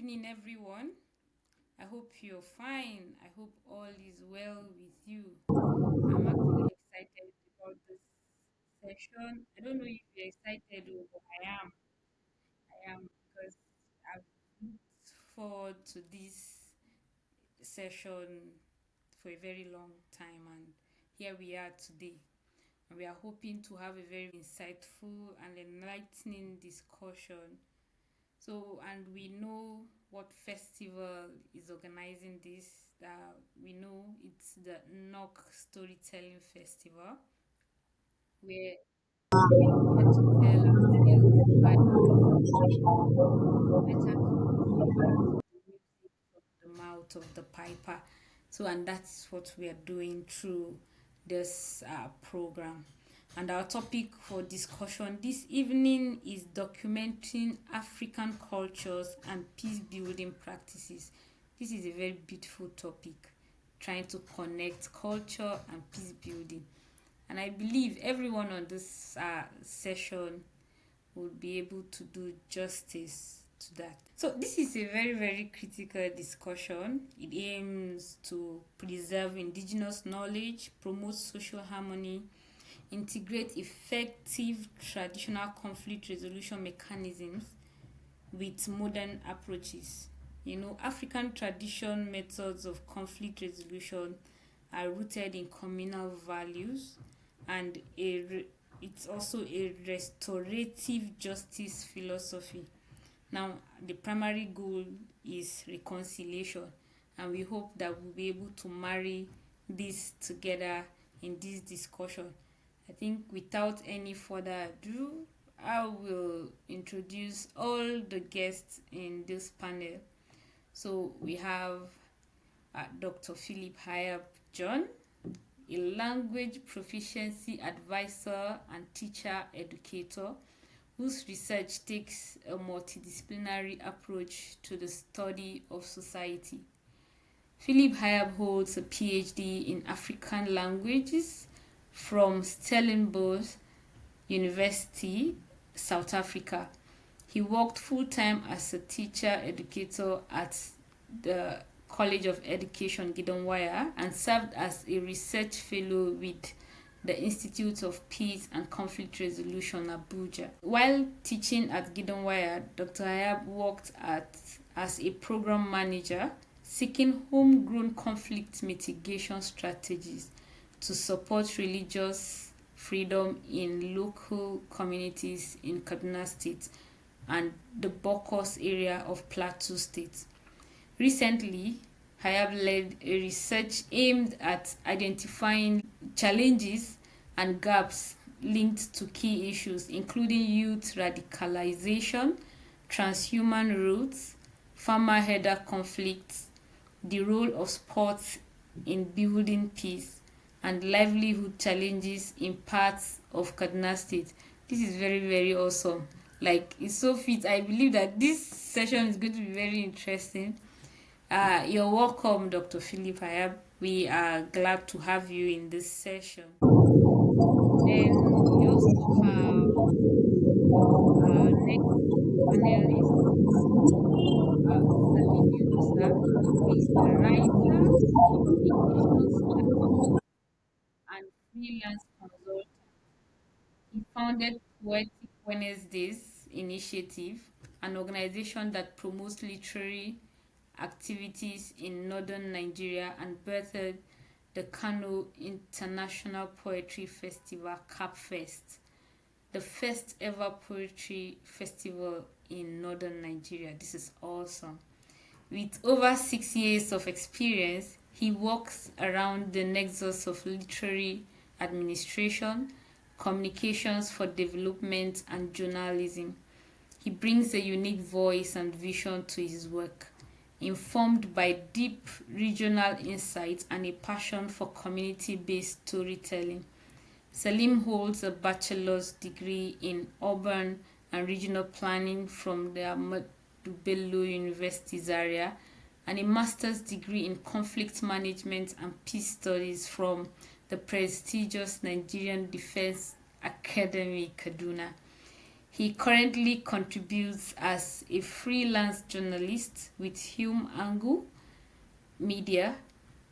evening, everyone. I hope you're fine. I hope all is well with you. I'm actually excited about this session. I don't know if you're excited, but I am. I am because I've looked forward to this session for a very long time, and here we are today. And we are hoping to have a very insightful and enlightening discussion. So, and we know what festival is organizing this. We know it's the Nok Storytelling Festival, where we are here to tell our tales by better the music from the mouth of the piper. So, and that's what we are doing through this program. And our topic for discussion this evening is documenting African cultures and peace building practices. This is a very beautiful topic, trying to connect culture and peace building. And I believe everyone on this session will be able to do justice to that. So, this is a very, very critical discussion. It aims to preserve indigenous knowledge, promote social harmony, integrate effective traditional conflict resolution mechanisms with modern approaches. African tradition methods of conflict resolution are rooted in communal values and it's also a restorative justice philosophy. Now, the primary goal is reconciliation, and we hope that we'll be able to marry this together in this discussion. I think without any further ado, I will introduce all the guests in this panel. So we have Dr. Philip Hayab John, a language proficiency advisor and teacher educator whose research takes a multidisciplinary approach to the study of society. Philip Hayab holds a PhD in African languages from Stellenbosch University, South Africa. He worked full-time as a teacher educator at the College of Education Gidonwaya and served as a research fellow with the Institute of Peace and Conflict Resolution, Abuja. While teaching at Gidonwaya, Dr. Hayab worked as a program manager, seeking homegrown conflict mitigation strategies to support religious freedom in local communities in Kaduna State and the Bokos area of Plateau State. Recently, Hayab led a research aimed at identifying challenges and gaps linked to key issues, including youth radicalization, transhuman roots, farmer-herder conflicts, the role of sports in building peace, and livelihood challenges in parts of Kaduna State. This is very, very awesome. Like, it's so fit. I believe that this session is going to be very interesting. You're welcome, Dr. Philip Hayab. We are glad to have you in this session. Then we also have our next panelist, Salim Yunusa, who is a writer, communications strategist, and freelance consultant. He founded Poetic Wednesdays Initiative, an organization that promotes literary activities in northern Nigeria, and birthed the Kano International Poetry Festival, CAPFest, the first ever poetry festival in northern Nigeria. This is awesome. With over 6 years of experience, he works around the nexus of literary administration, communications for development, and journalism. He brings a unique voice and vision to his work, informed by deep regional insights and a passion for community-based storytelling. Salim holds a bachelor's degree in urban and regional planning from the Ahmadu Bello University Zaria and a master's degree in conflict management and peace studies from the prestigious Nigerian Defense Academy, Kaduna. He currently contributes as a freelance journalist with Hume Angle Media,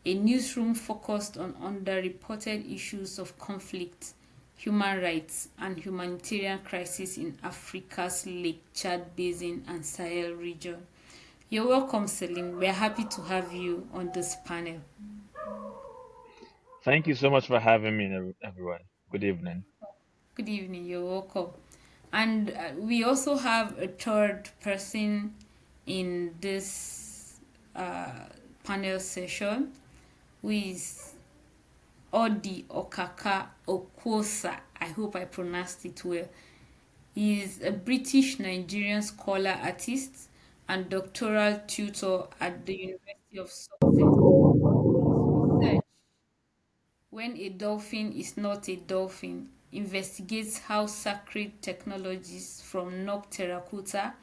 a newsroom focused on underreported issues of conflict, human rights, and humanitarian crisis in Africa's Lake Chad Basin and Sahel region. You're welcome, Salim. We're happy to have you on this panel. Thank you so much for having me, everyone. Good evening. Good evening, you're welcome. And we also have a third person in this panel session who is Odi Okaka Oquosa. I hope I pronounced it well. He is a British Nigerian scholar artist and doctoral tutor at the University of Sussex. His research, When a Dolphin is Not a Dolphin, investigates how sacred technologies from Nok terracotta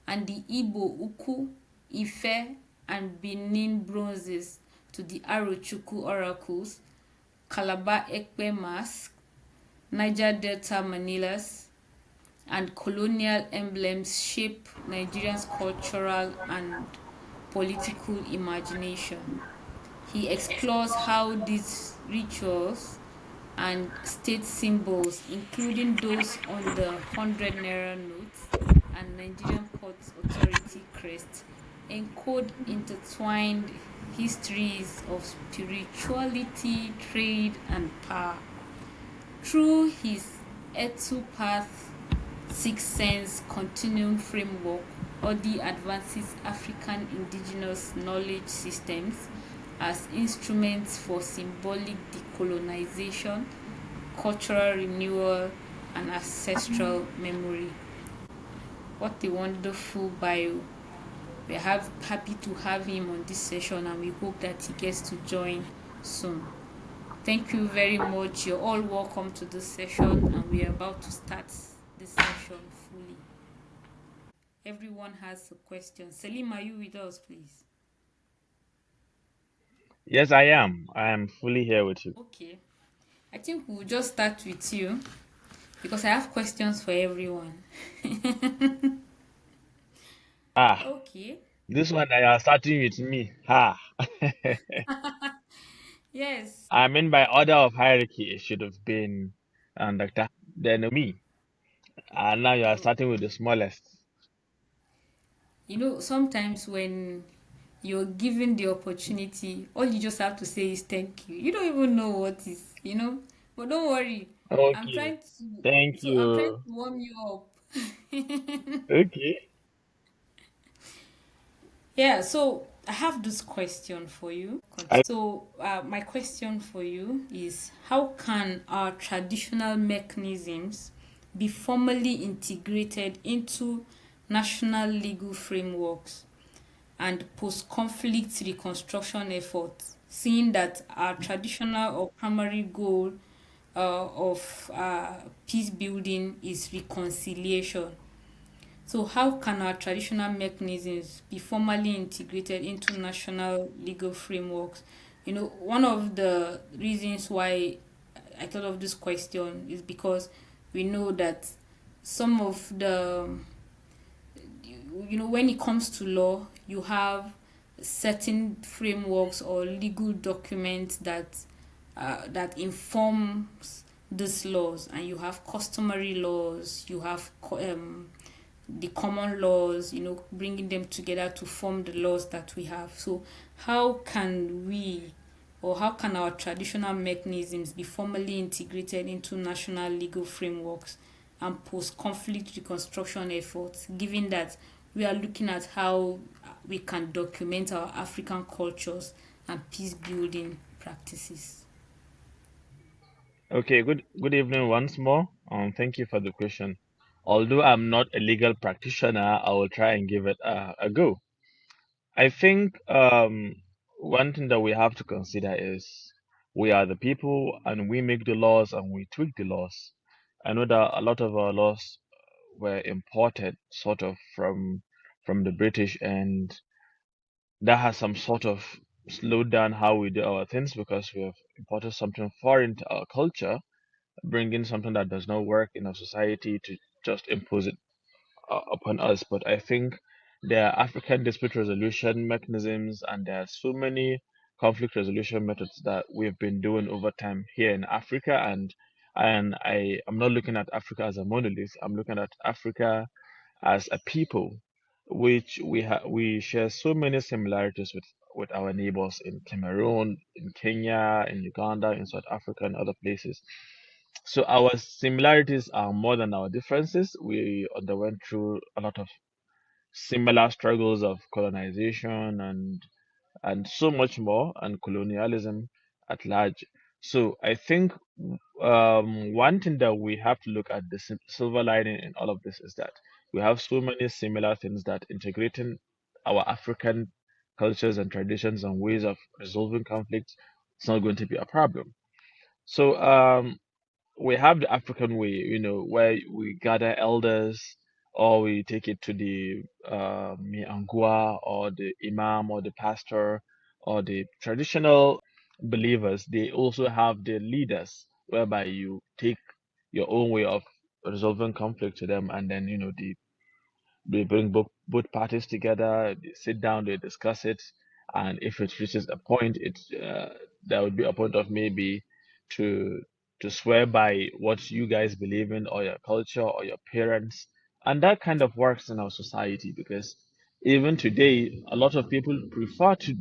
and the Igbo Uku, Ife, and Benin bronzes to the Arochukwu oracles, Calabar Ekpe mask, Niger Delta Manilas, and colonial emblems shape Nigeria's cultural and political imagination. He explores how these rituals and state symbols, including those on the 100 naira notes and Nigerian Port Authority crest, encode intertwined histories of spirituality, trade, and power. Through his Etu Path Six Sense Continuum framework, Odi advances African indigenous knowledge systems as instruments for symbolic decolonization, cultural renewal, and ancestral memory. What a wonderful bio. Happy to have him on this session and we hope that he gets to join soon. Thank you very much. You're all welcome to this session and we are about to start this session fully. Everyone has a question. Salim, are you with us, please? Yes, I am. I am fully here with you. Okay. I think we'll just start with you because I have questions for everyone. Ah, Okay. this one that you are starting with me. Ha. Yes. I mean, by order of hierarchy, it should have been Dr. Then me. And now you are Oh, starting with the smallest. sometimes when you're given the opportunity, all you just have to say is thank you. You don't even know what is. But don't worry. I'm Okay. trying to Thank so I'm trying you. to warm you up. Okay. Yeah, so I have this question for you. I, So, my question for you is how can our traditional mechanisms be formally integrated into national legal frameworks and post conflict reconstruction efforts, seeing that our traditional or primary goal of peace building is reconciliation? So, how can our traditional mechanisms be formally integrated into national legal frameworks? One of the reasons why I thought of this question is because we know that some of when it comes to law, you have certain frameworks or legal documents that informs these laws, and you have customary laws, you have the common laws, bringing them together to form the laws that we have. So, how can we or how can our traditional mechanisms be formally integrated into national legal frameworks and post conflict reconstruction efforts, given that we are looking at how we can document our African cultures and peace building practices? okay. Good evening once more. Thank you for the question. Although I'm not a legal practitioner, I will try and give it a go. I think one thing that we have to consider is we are the people and we make the laws and we tweak the laws. I know that a lot of our laws were imported sort of from the British, and that has some sort of slowed down how we do our things because we have imported something foreign to our culture, bringing something that does not work in our society just impose it upon us. But I think there are African dispute resolution mechanisms, and there are so many conflict resolution methods that we've been doing over time here in Africa. And I'm not looking at Africa as a monolith. I'm looking at Africa as a people, which we share so many similarities with our neighbors in Cameroon, in Kenya, in Uganda, in South Africa, and other places. So our similarities are more than our differences. We underwent through a lot of similar struggles of colonization and so much more, and colonialism at large. So I think one thing that we have to look at the silver lining in all of this is that we have so many similar things that integrating our African cultures and traditions and ways of resolving conflicts is not going to be a problem. So we have the African way, where we gather elders or we take it to the Miangua or the Imam or the pastor or the traditional believers. They also have the leaders, whereby you take your own way of resolving conflict to them, and then they bring both parties together, they sit down, they discuss it, and if it reaches a point, there would be a point of maybe to to swear by what you guys believe in, or your culture, or your parents, and that kind of works in our society because even today, a lot of people prefer to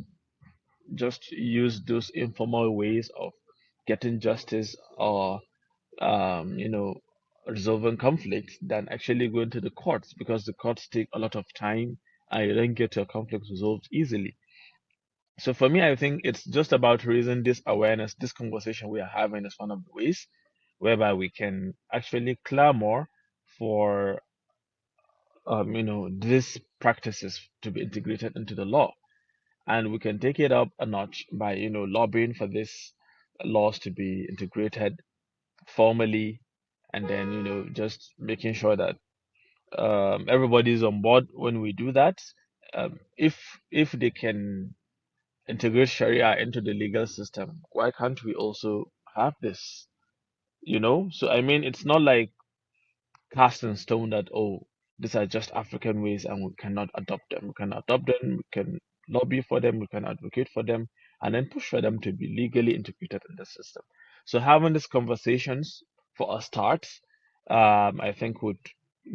just use those informal ways of getting justice or you know, resolving conflicts than actually going to the courts because the courts take a lot of time and you don't get your conflict resolved easily. So for me, I think it's just about raising this awareness. This conversation we are having is one of the ways whereby we can actually clamor for these practices to be integrated into the law, and we can take it up a notch by lobbying for these laws to be integrated formally, and then just making sure that everybody's on board when we do that. If they can integrate Sharia into the legal system, why can't we also have this? So I mean, it's not like cast in stone that, oh, these are just African ways and we cannot adopt them. We can adopt them, we can lobby for them, we can advocate for them, and then push for them to be legally integrated in the system. So having these conversations for a start, I think would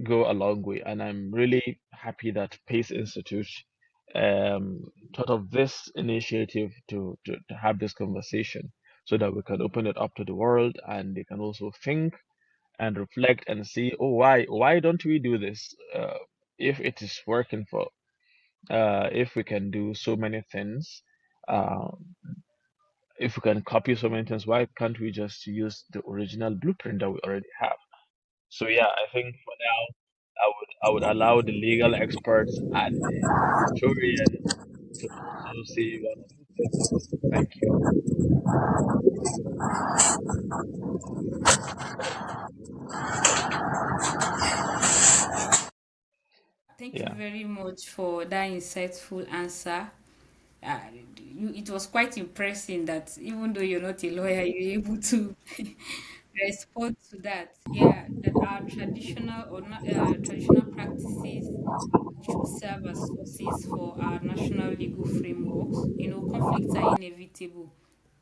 go a long way. And I'm really happy that Pace Institute thought of this initiative to have this conversation so that we can open it up to the world and they can also think and reflect and see, oh, why don't we do this? If it is working for, if we can do so many things, uh, if we can copy so many things, why can't we just use the original blueprint that we already have? So yeah, I think for now, I would allow the legal experts and the historians to also say one or two things. Thank you. Thank you Yeah, very much for that insightful answer. uh, it was quite impressive that even though you're not a lawyer, you're able to respond to that. Yeah, that our traditional or not traditional practices should serve as sources for our national legal frameworks. Conflicts are inevitable.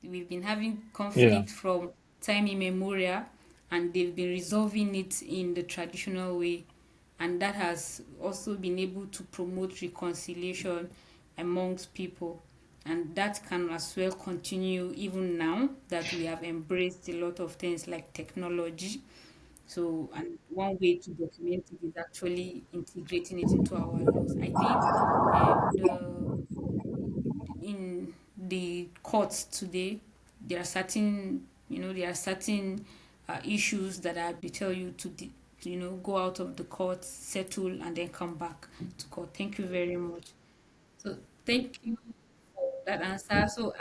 We've been having yeah, conflict from time immemorial, and they've been resolving it in the traditional way, and that has also been able to promote reconciliation amongst people, and that can as well continue even now that we have embraced a lot of things like technology. So, and one way to document it is actually integrating it into our laws. I think the in the courts today, there are certain issues that I tell you to go out of the court, settle, and then come back to court. Thank you very much. So thank you for that answer. So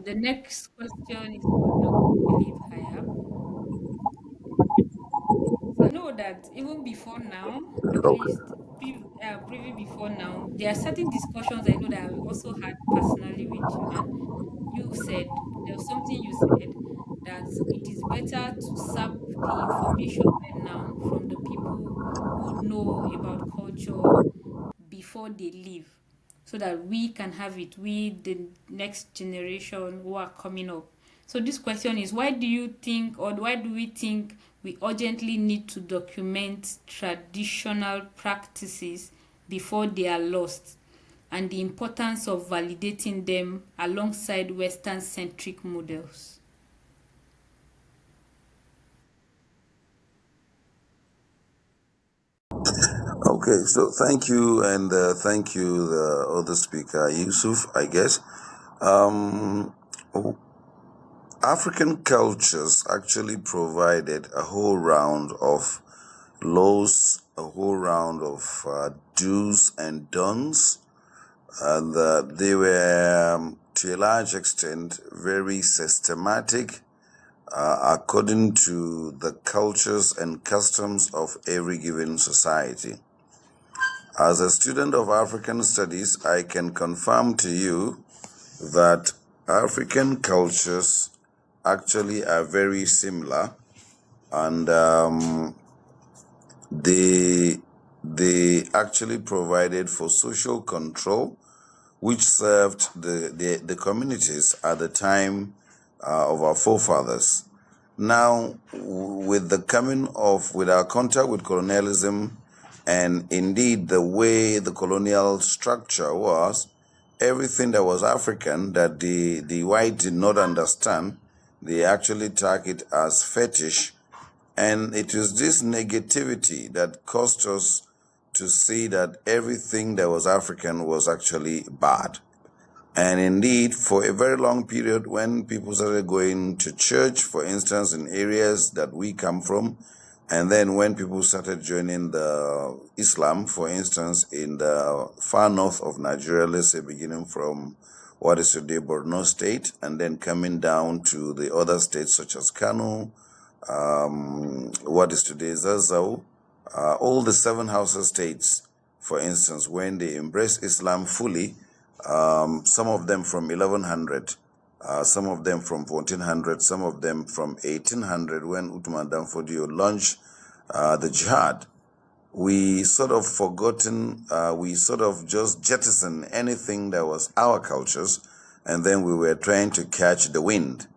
the next question is for Dr. Philip Hayab. So I know that even before now, at Okay. least preview before now, there are certain discussions I know that I also had personally with you, and there was something you said that it is better to sap the information right now from the people about culture before they leave, so that we can have it, we, the next generation who are coming up. So this question is, why do you think, or why do we think we urgently need to document traditional practices before they are lost, and the importance of validating them alongside Western centric models? Okay, so thank you, and thank you, the other speaker, Yusuf, I guess. Um, African cultures actually provided a whole round of laws, a whole round of do's and don'ts, and they were, to a large extent, very systematic according to the cultures and customs of every given society. As a student of African studies, I can confirm to you that African cultures actually are very similar, and they actually provided for social control, which served the communities at the time of our forefathers. Now, with our contact with colonialism, and indeed the way the colonial structure was, everything that was African that the white did not understand, they actually tag it as fetish. And it is this negativity that caused us to see that everything that was African was actually bad. And indeed, for a very long period, when people started going to church, for instance, in areas that we come from, and then when people started joining the Islam, for instance, in the far north of Nigeria, let's say beginning from what is today Borno State, and then coming down to the other states such as Kano, what is today Zazzau, all the seven Hausa states, for instance, when they embraced Islam fully, some of them from 1100, some of them from 1400, some of them from 1800, when Uthman Danfodio launched the jihad. We sort of we sort of just jettisoned anything that was our cultures, and then we were trying to catch the wind.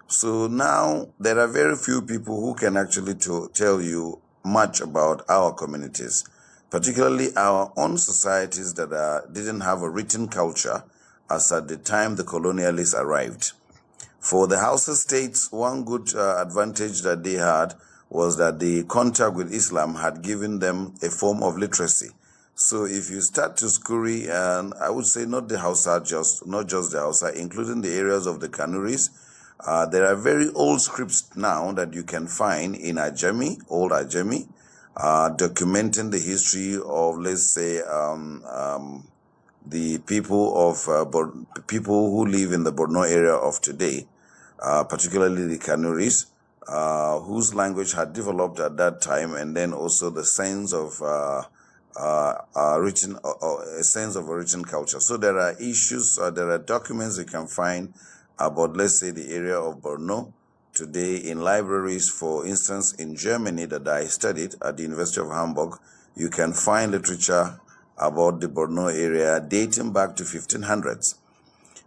So now there are very few people who can actually tell you much about our communities, particularly our own societies that didn't have a written culture as at the time the colonialists arrived. For the Hausa states, one good advantage that they had was that the contact with Islam had given them a form of literacy. So if you start to scurry, and I would say not the Hausa, not just the Hausa, including the areas of the Kanuris, there are very old scripts now that you can find in Ajami, old Ajami, documenting the history of, let's say, the people people who live in the Borno area of today, particularly the Kanuris, whose language had developed at that time, and then also the sense of a sense of origin culture. So there are issues, there are documents you can find about, let's say, the area of Borno today in libraries. For instance, in Germany that I studied at the University of Hamburg, you can find literature about the Borno area dating back to 1500s.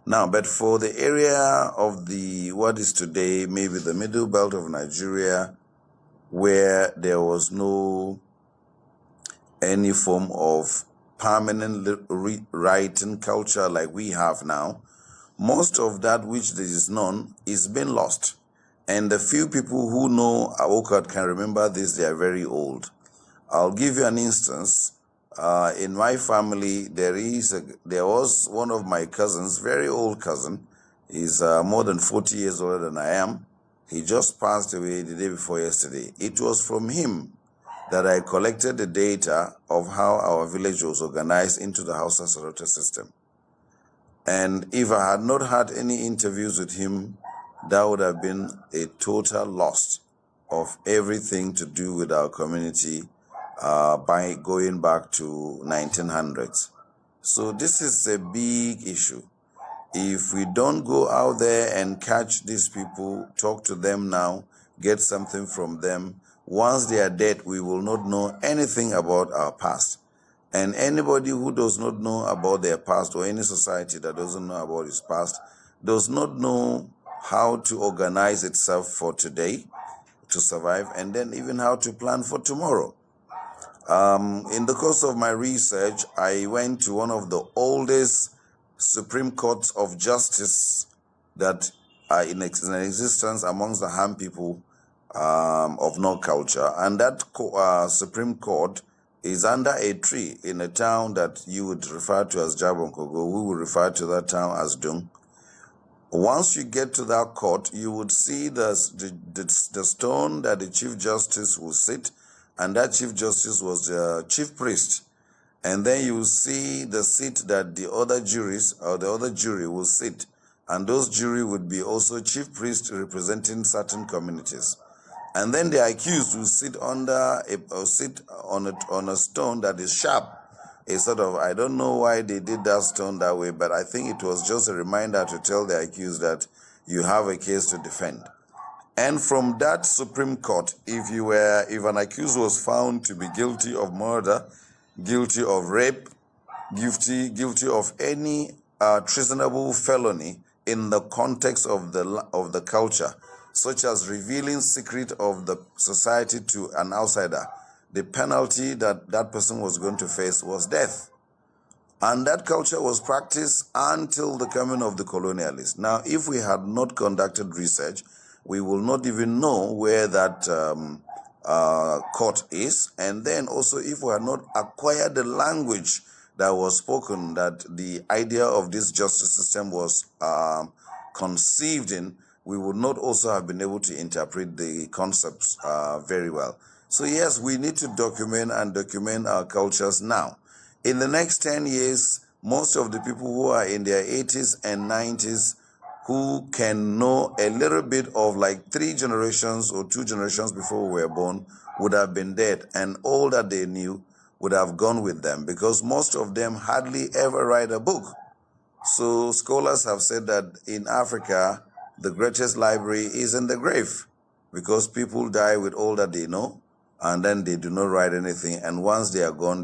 Now, but for the area of what is today maybe the middle belt of Nigeria, where there was no any form of permanent writing culture like we have now, most of that which is known is been lost. And the few people who know Okaka can remember this, they are very old. I'll give you an instance. In my family, there was one of my cousins, very old cousin. He's more than 40 years older than I am. He just passed away the day before yesterday. It was from him that I collected the data of how our village was organized into the Hausa Sorota system. And if I had not had any interviews with him, that would have been a total loss of everything to do with our community by going back to 1900s. So this is a big issue. If we don't go out there and catch these people, talk to them now, get something from them, Once they are dead, we will not know anything about our past. And anybody who does not know about their past, or any society that doesn't know about its past, does not know how to organize itself for today to survive, and then even how to plan for tomorrow. In the course of my research, I went to one of the oldest Supreme Courts of Justice that are in existence amongst the Han people of North culture. And that Supreme Court is under a tree in a town that you would refer to as Jabonkogo. We would refer to that town as Dung. Once you get to that court, you would see the stone that the Chief Justice will sit, and that Chief Justice was the Chief Priest. And then you will see the seat that the other juries or the other jury will sit. And those jury would be also Chief Priests representing certain communities. And then the accused will sit under on a stone that is sharp. A sort of, I don't know why they did that stone that way, but I think it was just a reminder to tell the accused that you have a case to defend. And from that Supreme Court, if an accused was found to be guilty of murder, guilty of rape, guilty of any treasonable felony in the context of the culture, such as revealing secret of the society to an outsider, the penalty that that person was going to face was death. And that culture was practiced until the coming of the colonialists. Now, if we had not conducted research, we will not even know where that court is. And then also, if we had not acquired the language that was spoken, that the idea of this justice system was conceived in, we would not also have been able to interpret the concepts very well. So yes, we need to document our cultures now. In the next 10 years, most of the people who are in their 80s and 90s who can know a little bit of like 3 generations or 2 generations before we were born would have been dead, and all that they knew would have gone with them, because most of them hardly ever write a book. So scholars have said that in Africa, the greatest library is in the grave, because people die with all that they know, and then they do not write anything. And once they are gone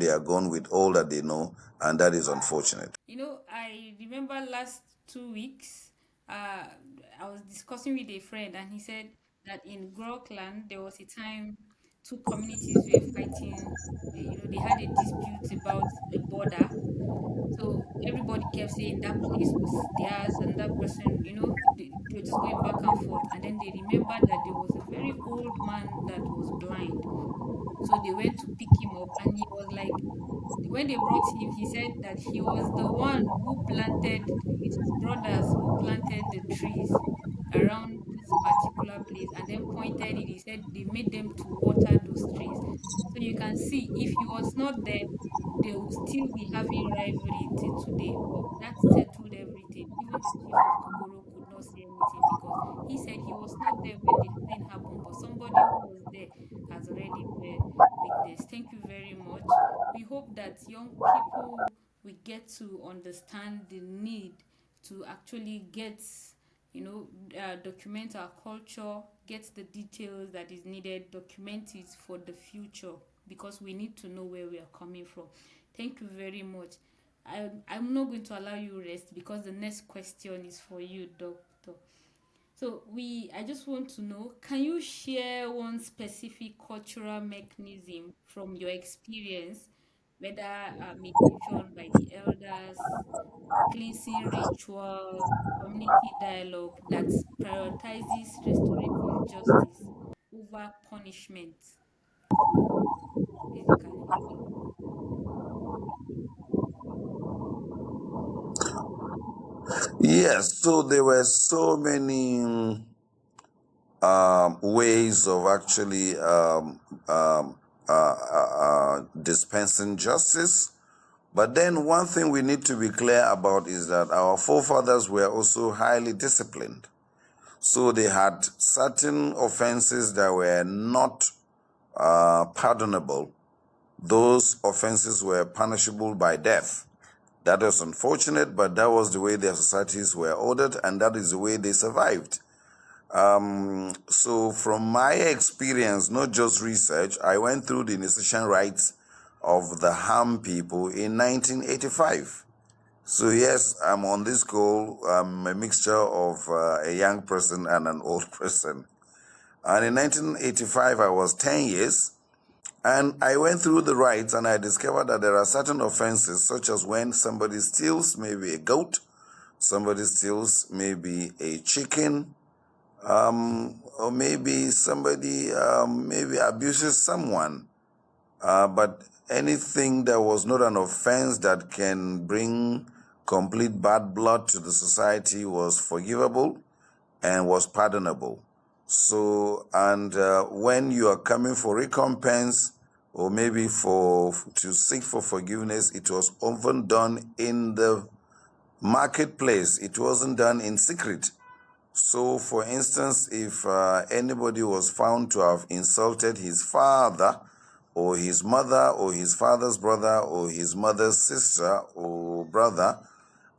with all that they know, and that is unfortunate. I remember last 2 weeks, I was discussing with a friend, and he said that in Grokland there was a time two communities were fighting. They had a dispute about a border. So everybody kept saying that place was theirs, and that person, they were just going back and forth. And then they remembered that there was a very old man that was blind. So they went to pick him up, and he was like, when they brought him, he said that he was the one who planted, with his brothers, who planted the trees around this particular place and then pointed it. He said they made them to water those trees. So you can see, if he was not there, they will still be having rivalry till today. But that settled everything. Even the chief of Kogoro could not say anything because he said he was not there when the thing happened, but somebody who was there has already bear witness. Thank you very much. We hope that young people will get to understand the need to actually document our culture, get the details that is needed, document it for the future, because we need to know where we are coming from. Thank you very much. I'm not going to allow you rest because the next question is for you, Doctor. So I just want to know, can you share one specific cultural mechanism from your experience, whether mediation by the elders, cleansing ritual, community dialogue that prioritizes restorative justice over punishment, basically? Yes, so there were so many ways of actually dispensing justice. But then one thing we need to be clear about is that our forefathers were also highly disciplined. So they had certain offenses that were not pardonable. Those offenses were punishable by death. That was unfortunate, but that was the way their societies were ordered, and that is the way they survived. So from my experience, not just research, I went through the initiation rites of the Ham people in 1985. So yes, I'm on this call. I'm a mixture of a young person and an old person. And in 1985, I was 10 years. And I went through the rites and I discovered that there are certain offenses, such as when somebody steals maybe a goat, somebody steals maybe a chicken, or maybe somebody maybe abuses someone. But anything that was not an offense that can bring complete bad blood to the society was forgivable and was pardonable. So, and when you are coming for recompense or maybe to seek for forgiveness, it was often done in the marketplace. It wasn't done in secret. So, for instance, if anybody was found to have insulted his father or his mother or his father's brother or his mother's sister or brother,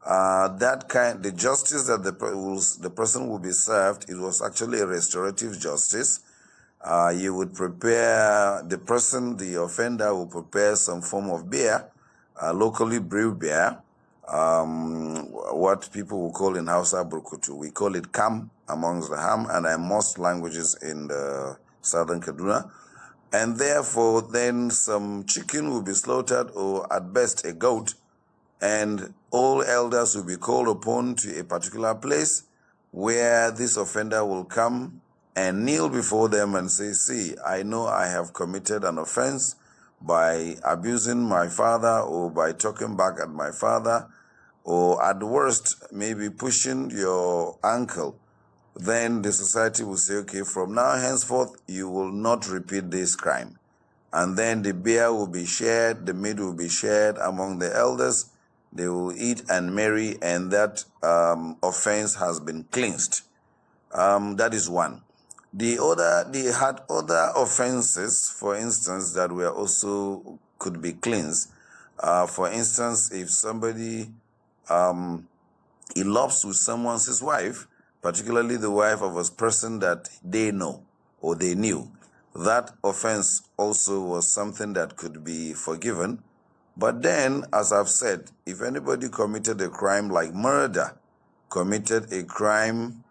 the justice that the person will be served, it was actually a restorative justice. You would prepare, the offender will prepare some form of beer, locally brewed beer, what people will call in Hausa burkutu. We call it kam amongst the Ham and in most languages in the southern Kaduna. And therefore, then some chicken will be slaughtered, or at best a goat, and all elders will be called upon to a particular place where this offender will come and kneel before them and say, see, I know I have committed an offense by abusing my father or by talking back at my father, or at worst, maybe pushing your uncle. Then the society will say, okay, from now henceforth, you will not repeat this crime. And then the beer will be shared, the meat will be shared among the elders. They will eat and marry, and that offense has been cleansed. That is one. They had other offenses, for instance, that were also could be cleansed. For instance, if somebody elopes with someone's wife, particularly the wife of a person that they know or they knew, that offense also was something that could be forgiven. But then, as I've said, if anybody committed a crime like murder, committed a crime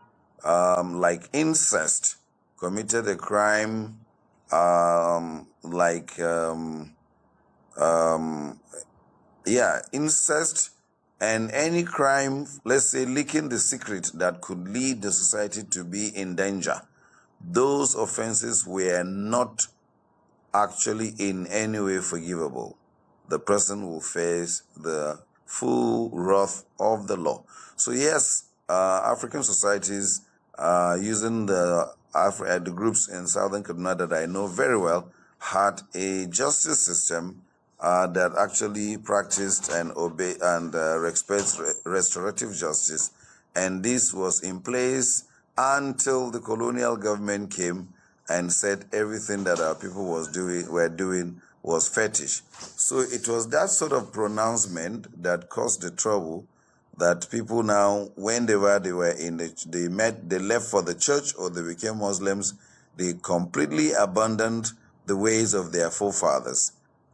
like incest, committed a crime incest, and any crime, let's say leaking the secret that could lead the society to be in danger, those offenses were not actually in any way forgivable. The person will face the full wrath of the law. So yes, African societies, using the groups in Southern Kaduna that I know very well, had a justice system that actually practiced and obeyed and respects restorative justice. And this was in place until the colonial government came and said everything that our people were doing was fetish. So it was that sort of pronouncement that caused the trouble, that people now, whenever they left for the church or they became Muslims, they completely abandoned the ways of their forefathers.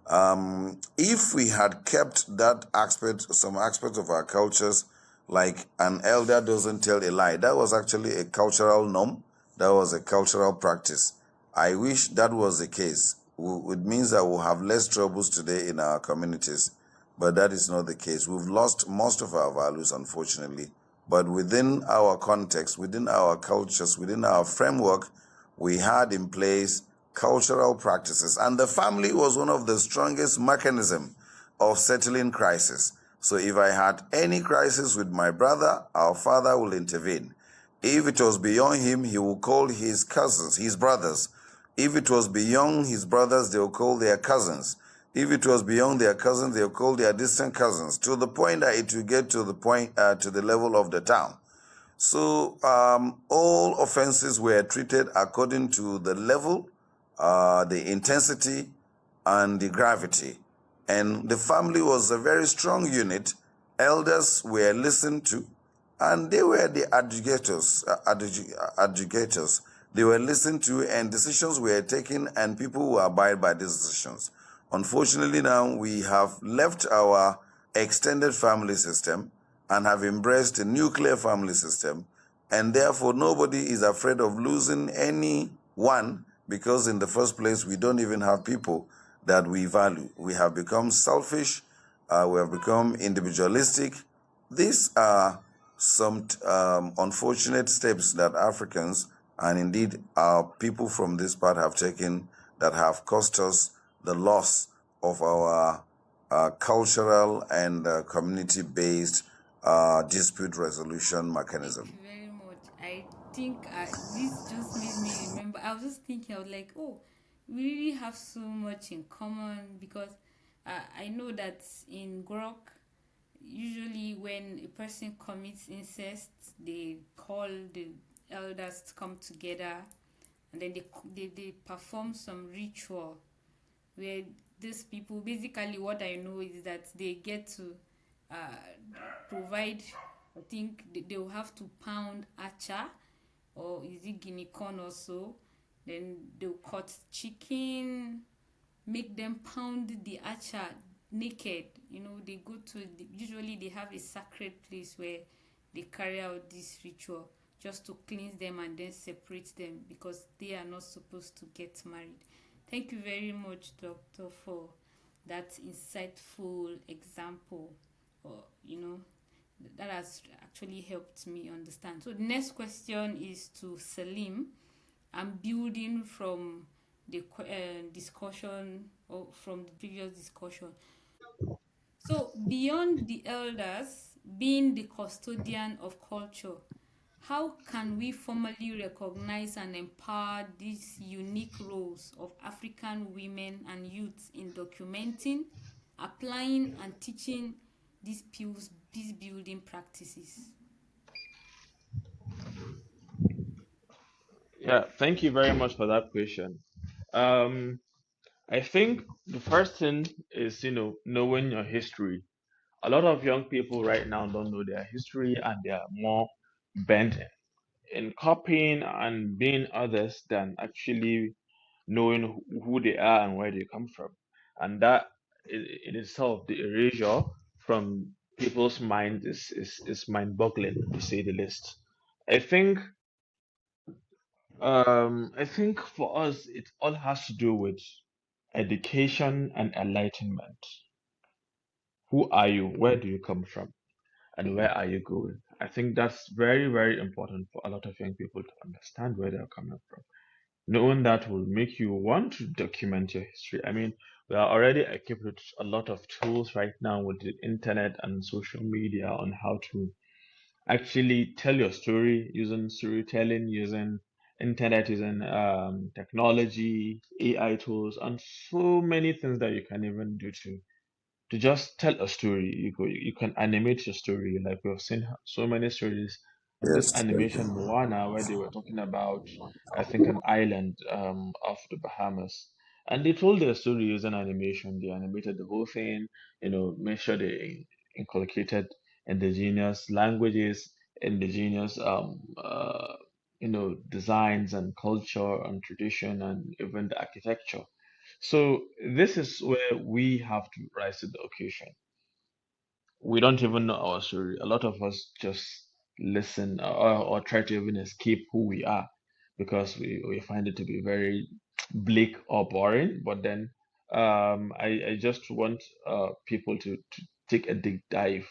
If we had kept that aspect, some aspects of our cultures, like an elder doesn't tell a lie, that was actually a cultural norm, that was a cultural practice. I wish that was the case. It means that we'll have less troubles today in our communities, but that is not the case. We've lost most of our values, unfortunately. But within our context, within our cultures, within our framework, we had in place cultural practices. And the family was one of the strongest mechanisms of settling crisis. So if I had any crisis with my brother, our father will intervene. If it was beyond him, he will call his cousins, his brothers. If it was beyond his brothers, they will call their cousins. If it was beyond their cousins, they'll call their distant cousins, to the point that it will get to the level of the town. So all offenses were treated according to the level, the intensity, and the gravity. And the family was a very strong unit. Elders were listened to, and they were the adjudigators. They were listened to, and decisions were taken, and people will abide by these decisions. Unfortunately, now we have left our extended family system and have embraced a nuclear family system, and therefore nobody is afraid of losing anyone, because in the first place we don't even have people that we value. We have become selfish, we have become individualistic. These are some unfortunate steps that Africans and indeed our people from this part have taken that have cost us the loss of our cultural and community-based dispute resolution Thank mechanism. you very much. I think this just made me remember. I was just thinking, I was like, oh, we really have so much in common because I know that in Grok, usually when a person commits incest, they call the elders to come together, and then they perform some ritual where these people, basically what I know is that they get to uh, provide, I think they will have to pound acha, or is it guinea corn or so, then they'll cut chicken, make them pound the acha naked. They go to usually they have a sacred place where they carry out this ritual just to cleanse them and then separate them because they are not supposed to get married. Thank you very much, doctor, for that insightful example. Or that has actually helped me understand. So the next question is to Salim. I'm building from the discussion, or from the previous discussion. So, beyond the elders being the custodian of culture, how can we formally recognize and empower these unique roles of African women and youths in documenting, applying, and teaching these building practices? Yeah, thank you very much for that question. Um, I think the first thing is, knowing your history. A lot of young people right now don't know their history, and they are more bent in copying and being others than actually knowing who they are and where they come from. And that in itself, the erasure from people's minds is mind-boggling, to say the least. I think I think for us, it all has to do with education and enlightenment. Who are you? Where do you come from? And where are you going? I think that's very, very important for a lot of young people to understand where they're coming from. Knowing that will make you want to document your history. I mean, we are already equipped with a lot of tools right now with the internet and social media on how to actually tell your story using storytelling, using internet, using technology, AI tools, and so many things that you can even do to just tell a story. You can animate your story. Like we've seen so many stories. This Yes, thank animation you. Moana, where they were talking about, I think, an island off the Bahamas, and they told their story using animation. They animated the whole thing. Made sure they inculcated indigenous languages, indigenous designs and culture and tradition and even the architecture. So this is where we have to rise to the occasion. We don't even know our story. A lot of us just listen or try to even escape who we are because we find it to be very bleak or boring. But then I just want people to take a deep dive.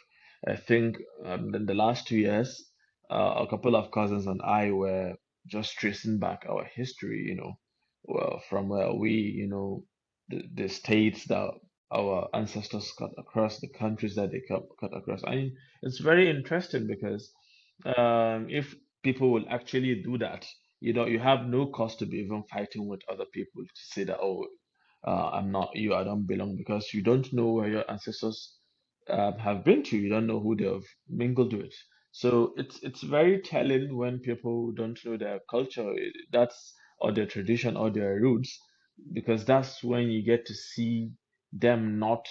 I think in the last 2 years, a couple of cousins and I were just tracing back our history, well, from where the states that our ancestors cut across, the countries that they cut across. I mean, it's very interesting because if people will actually do that, you have no cause to be even fighting with other people to say that, oh, I'm not you, I don't belong, because you don't know where your ancestors have been to. You don't know who they have mingled with. So it's very telling when people don't know their culture, that's or their tradition or their roots, because that's when you get to see them not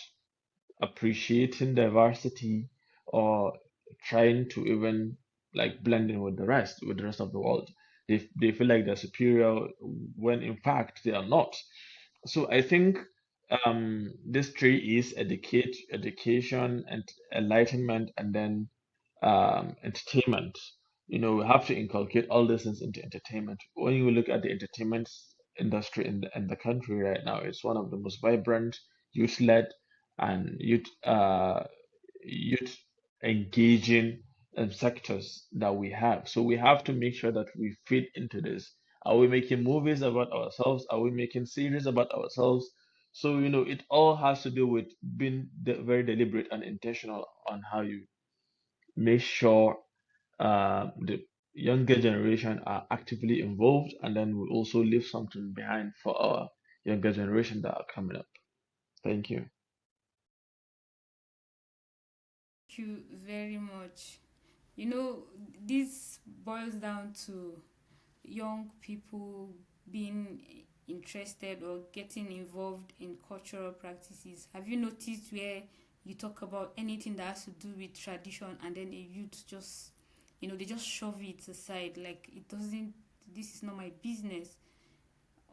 appreciating diversity or trying to even like blending with the rest of the world. They feel like they're superior when in fact they are not. So I think this tree is education and enlightenment, and then entertainment. We have to inculcate all these things into entertainment. When you look at the entertainment industry in the country right now, it's one of the most vibrant, youth-led, and youth engaging sectors that we have. So we have to make sure that we fit into this. Are we making movies about ourselves? Are we making series about ourselves? So, it all has to do with being very deliberate and intentional on how you make sure the younger generation are actively involved, and then we also leave something behind for our younger generation that are coming up. Thank you. Thank you very much. You know, this boils down to young people being interested or getting involved in cultural practices. Have you noticed where you talk about anything that has to do with tradition and then a youth just, they just shove it aside like it doesn't, this is not my business.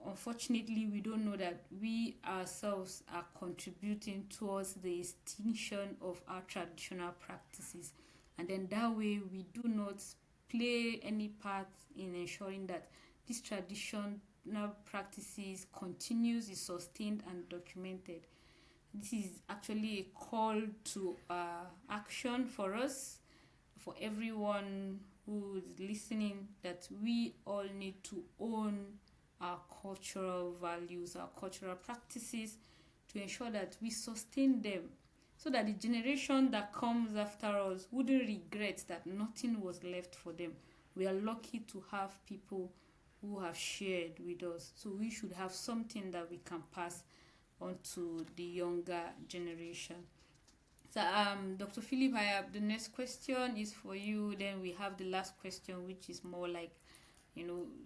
Unfortunately, we don't know that we ourselves are contributing towards the extinction of our traditional practices, and then that way we do not play any part in ensuring that this traditional practices continues, is sustained and documented. This is actually a call to action for us, for everyone who is listening, that we all need to own our cultural values, our cultural practices, to ensure that we sustain them, so that the generation that comes after us wouldn't regret that nothing was left for them. We are lucky to have people who have shared with us, so we should have something that we can pass on to the younger generation. So, Dr. Philip Hayab, the next question is for you. Then we have the last question, which is more like,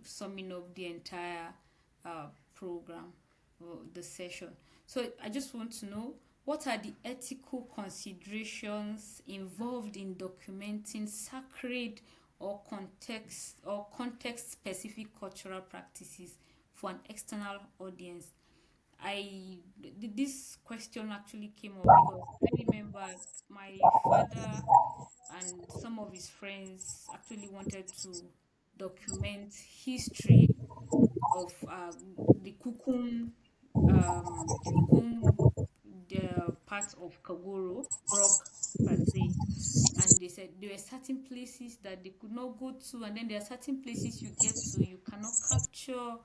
summing up the entire program or the session. So, I just want to know, what are the ethical considerations involved in documenting sacred or context specific cultural practices for an external audience? This question actually came up because I remember my father and some of his friends actually wanted to document history of the Kukum, the part of Kagoro, Brock per se. And they said there were certain places that they could not go to, and then there are certain places you get to, you cannot capture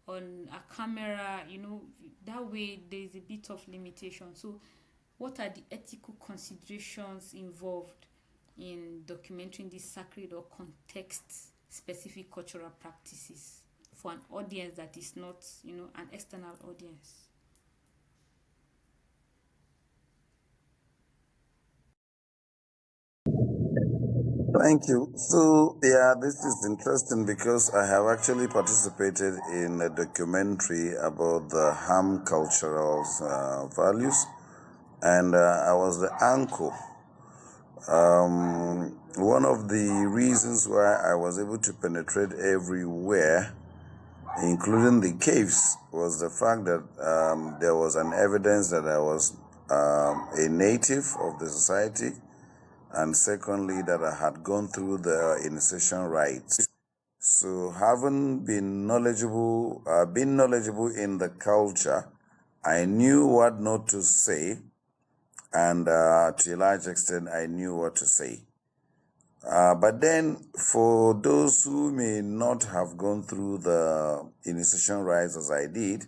on a camera, that way there is a bit of limitation. So, what are the ethical considerations involved in documenting these sacred or context specific cultural practices for an audience that is not, an external audience? Thank you. So, yeah, this is interesting because I have actually participated in a documentary about the Ham cultural values, and I was the uncle. One of the reasons why I was able to penetrate everywhere, including the caves, was the fact that there was an evidence that I was a native of the society, and secondly, that I had gone through the initiation rites. So, having been knowledgeable in the culture, I knew what not to say, and to a large extent, I knew what to say. But then, for those who may not have gone through the initiation rites as I did,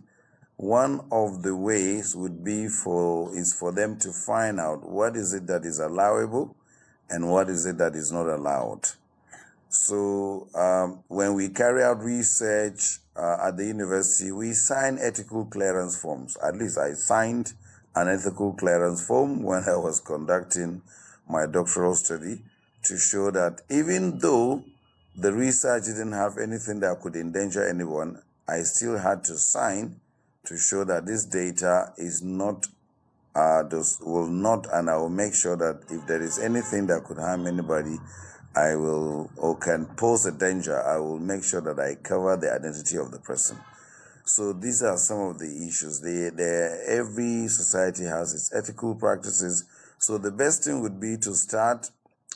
one of the ways would be for them to find out what is it that is allowable and what is it that is not allowed. So when we carry out research at the university, we sign ethical clearance forms. At least I signed an ethical clearance form when I was conducting my doctoral study, to show that even though the research didn't have anything that could endanger anyone, I still had to sign to show that this data is not, will not, and I will make sure that if there is anything that could harm anybody, I will, or can pose a danger, I will make sure that I cover the identity of the person. So these are some of the issues. Every society has its ethical practices. So the best thing would be to start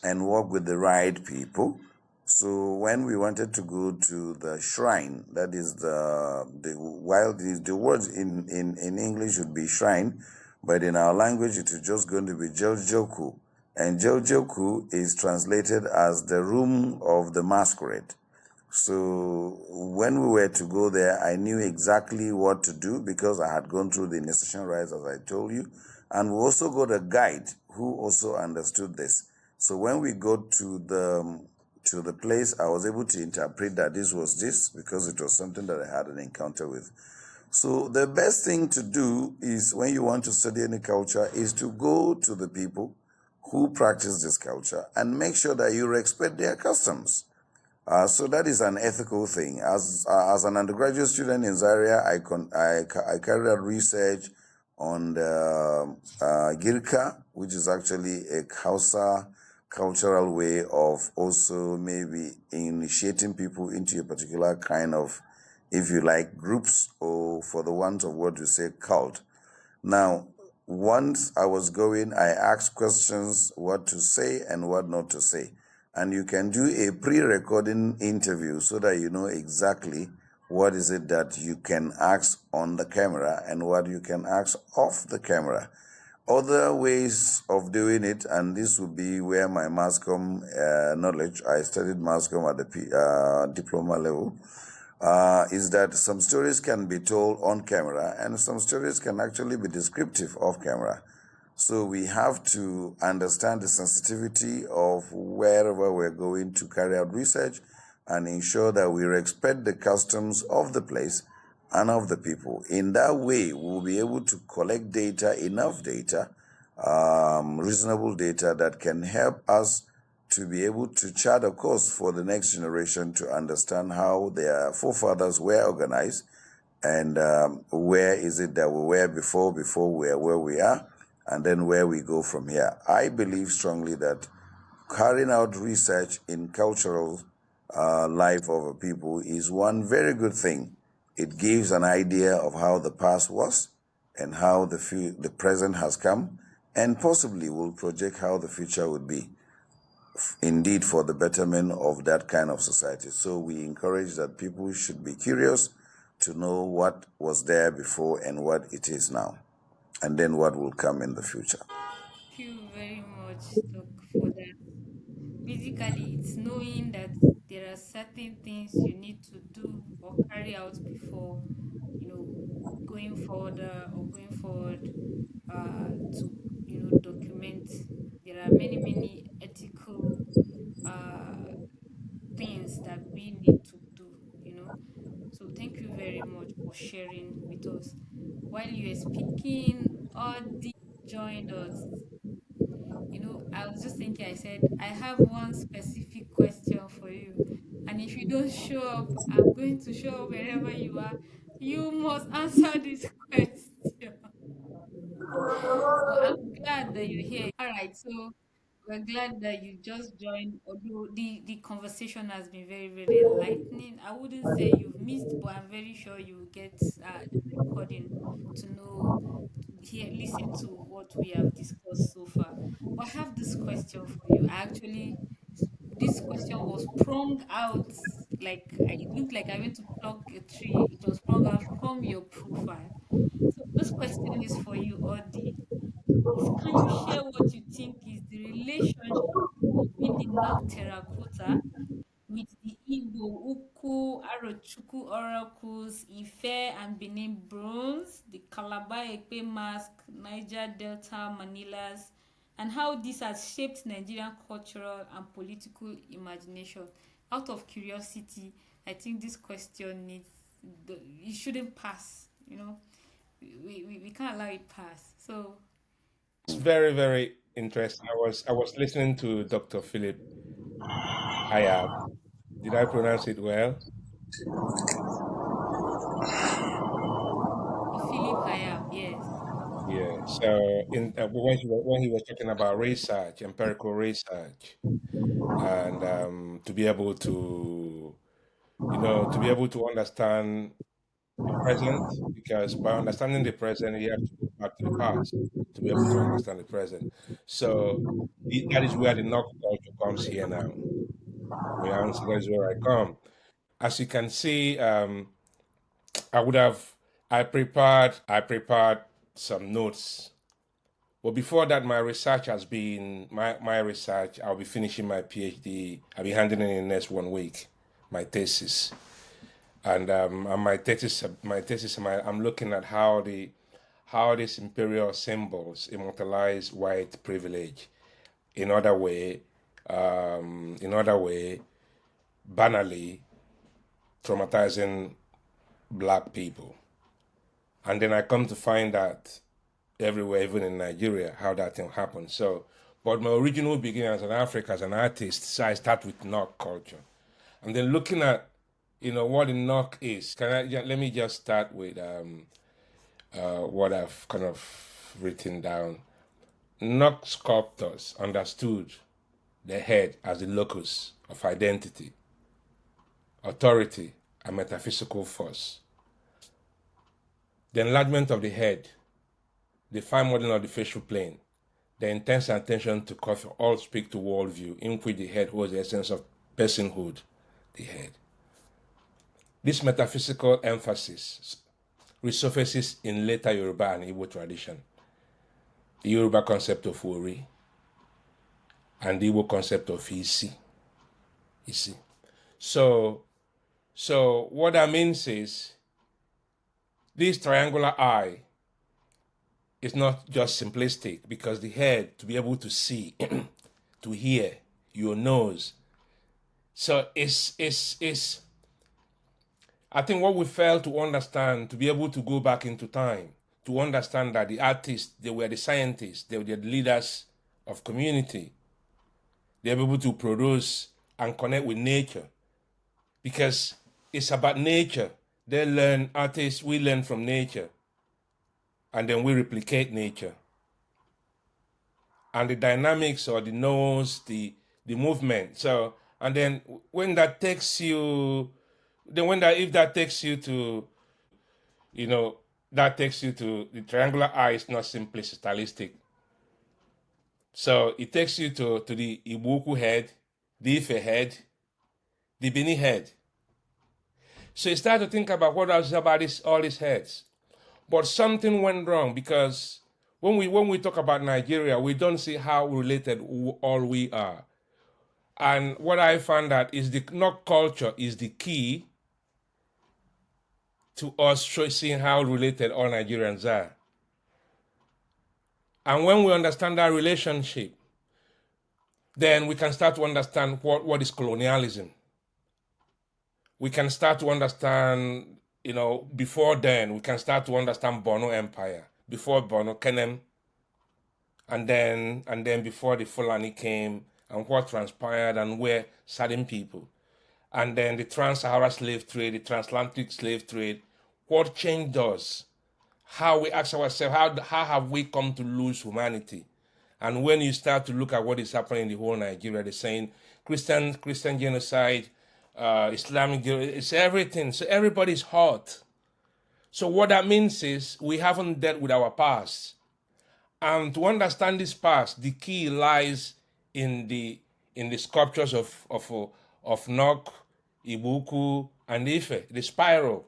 and work with the right people. So when we wanted to go to the shrine, that is the word in English would be shrine, but in our language it is just going to be Jojoku. And Jojoku is translated as the room of the masquerade. So when we were to go there, I knew exactly what to do because I had gone through the initiation rites, as I told you. And we also got a guide who also understood this. So when we got to the place, I was able to interpret that this was this because it was something that I had an encounter with. So the best thing to do is when you want to study any culture is to go to the people who practice this culture and make sure that you respect their customs. So that is an ethical thing. As an undergraduate student in Zaria, I carried out research on the Girka, which is actually a Hausa cultural way of also maybe initiating people into a particular kind of, if you like, groups, or for the want of what you say, cult. Now, once I was going, I asked questions what to say and what not to say. And you can do a pre-recording interview so that you know exactly what is it that you can ask on the camera and what you can ask off the camera. Other ways of doing it, and this would be where my mass comm knowledge, I studied mass comm at the diploma level, is that some stories can be told on camera and some stories can actually be descriptive off camera. So we have to understand the sensitivity of wherever we're going to carry out research and ensure that we respect the customs of the place and of the people. In that way, we'll be able to collect data, enough data, reasonable data that can help us to be able to chart a course for the next generation to understand how their forefathers were organized and where is it that we were before we are where we are, and then where we go from here. I believe strongly that carrying out research in cultural life of a people is one very good thing. It gives an idea of how the past was and how the present has come, and possibly will project how the future would be, indeed for the betterment of that kind of society. So we encourage that people should be curious to know what was there before and what it is now, and then what will come in the future. Thank you very much, Doc, for that. Basically, it's knowing that there are certain things you need to do or carry out before, you know, going further or going forward to, document. There are many, many ethical uh, things that we need to do. So thank you very much for sharing with us. While you were speaking, Audie joined us. I was just thinking, I said, I have one specific question for you. And if you don't show up, I'm going to show up wherever you are. You must answer this question. So I'm glad that you're here. All right, so we're glad that you just joined. Although the conversation has been very, very enlightening. I wouldn't say you've missed, but I'm very sure you will get the recording to know, to hear, listen to what we have discussed so far. But I have this question for you. This question was sprung out, like it looked like I went to pluck a tree. It was sprung out from your profile. So this question is for you, Audie. Is can you share what you think is the relationship between the Nok terracotta with the Igbo Uku, Arochukwu oracles, Ife and Benin bronze, the Calabar Ekpe mask, Niger Delta Manilas, and how this has shaped Nigerian cultural and political imagination? Out of curiosity, I think this question it shouldn't pass. We can't allow it pass. So It's very, very interesting. I was listening to Dr. Philip Hayab. Did I pronounce it well? Philip Hayab, yes. Yeah. So when he was talking about research, empirical research, and to be able to, to be able to understand the present, because by understanding the present, you have to go back to the past to be able to understand the present. So that is where the knock culture comes here now. We answer that is where I come. As you can see, I would have I prepared some notes. But before that, my research has been my research. I'll be finishing my PhD. I'll be handing in the next 1 week, my thesis. And I'm looking at how these imperial symbols immortalize white privilege. In other way, banally traumatizing black people. And then I come to find out everywhere, even in Nigeria, how that thing happened. So, but my original beginning as an African, as an artist, so I start with knock culture. And then looking at, what the knock is. Let me just start with what I've kind of written down. Knock sculptors understood the head as the locus of identity, authority, and metaphysical force. The enlargement of the head, the fine modeling of the facial plane, the intense attention to culture all speak to worldview in which the head holds the essence of personhood, the head. This metaphysical emphasis resurfaces in later Yoruba and Igbo tradition. The Yoruba concept of Ori and the Igbo concept of Isi. Isi. So what that means is this triangular eye is not just simplistic, because the head, to be able to see, to hear, your nose. So it's I think what we fail to understand, to be able to go back into time, to understand that the artists, they were the scientists, they were the leaders of community. They were able to produce and connect with nature, because it's about nature. Artists, we learn from nature, and then we replicate nature. And the dynamics or the nose, the movement. So, and then when that takes you, if that takes you to, that takes you to the triangular eye is not simply stylistic. So it takes you to the Ibuku head, the Ife head, the Bini head. So you start to think about what else about all these heads. But something went wrong, because when we talk about Nigeria, we don't see how related all we are. And what I found out is the knock culture is the key to us seeing how related all Nigerians are. And when we understand that relationship, then we can start to understand what is colonialism. We can start to understand, before then, we can start to understand Bono Empire. Before Bono, Kenem, and then before the Fulani came, and what transpired and where Salim people. And then the trans-Sahara slave trade, the transatlantic slave trade, what changed us? How we ask ourselves, how have we come to lose humanity? And when you start to look at what is happening in the whole Nigeria, they're saying Christian genocide, Islamic, it's everything. So everybody's hot. So what that means is we haven't dealt with our past. And to understand this past, the key lies in the sculptures of Nok, Ibuku, and Ife, the spiral.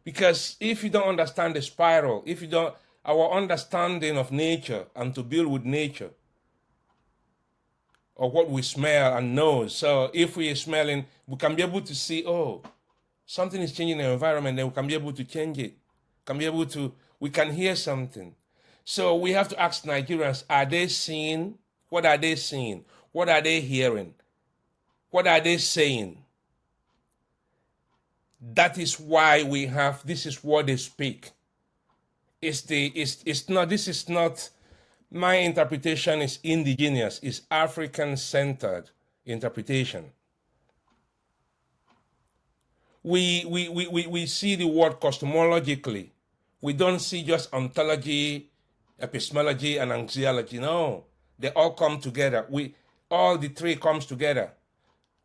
Because if you don't understand the spiral, if you don't, our understanding of nature and to build with nature, or what we smell and know. So if we are smelling, we can be able to see, oh, something is changing in the environment, then we can be able to change it. We can hear something. So we have to ask Nigerians, are they seeing? What are they seeing? What are they hearing? What are they saying? That is why this is what they speak. This is not, my interpretation is indigenous, is African-centered interpretation. We see the word cosmologically. We don't see just ontology, epistemology, and axiology. No, they all come together. All the three comes together.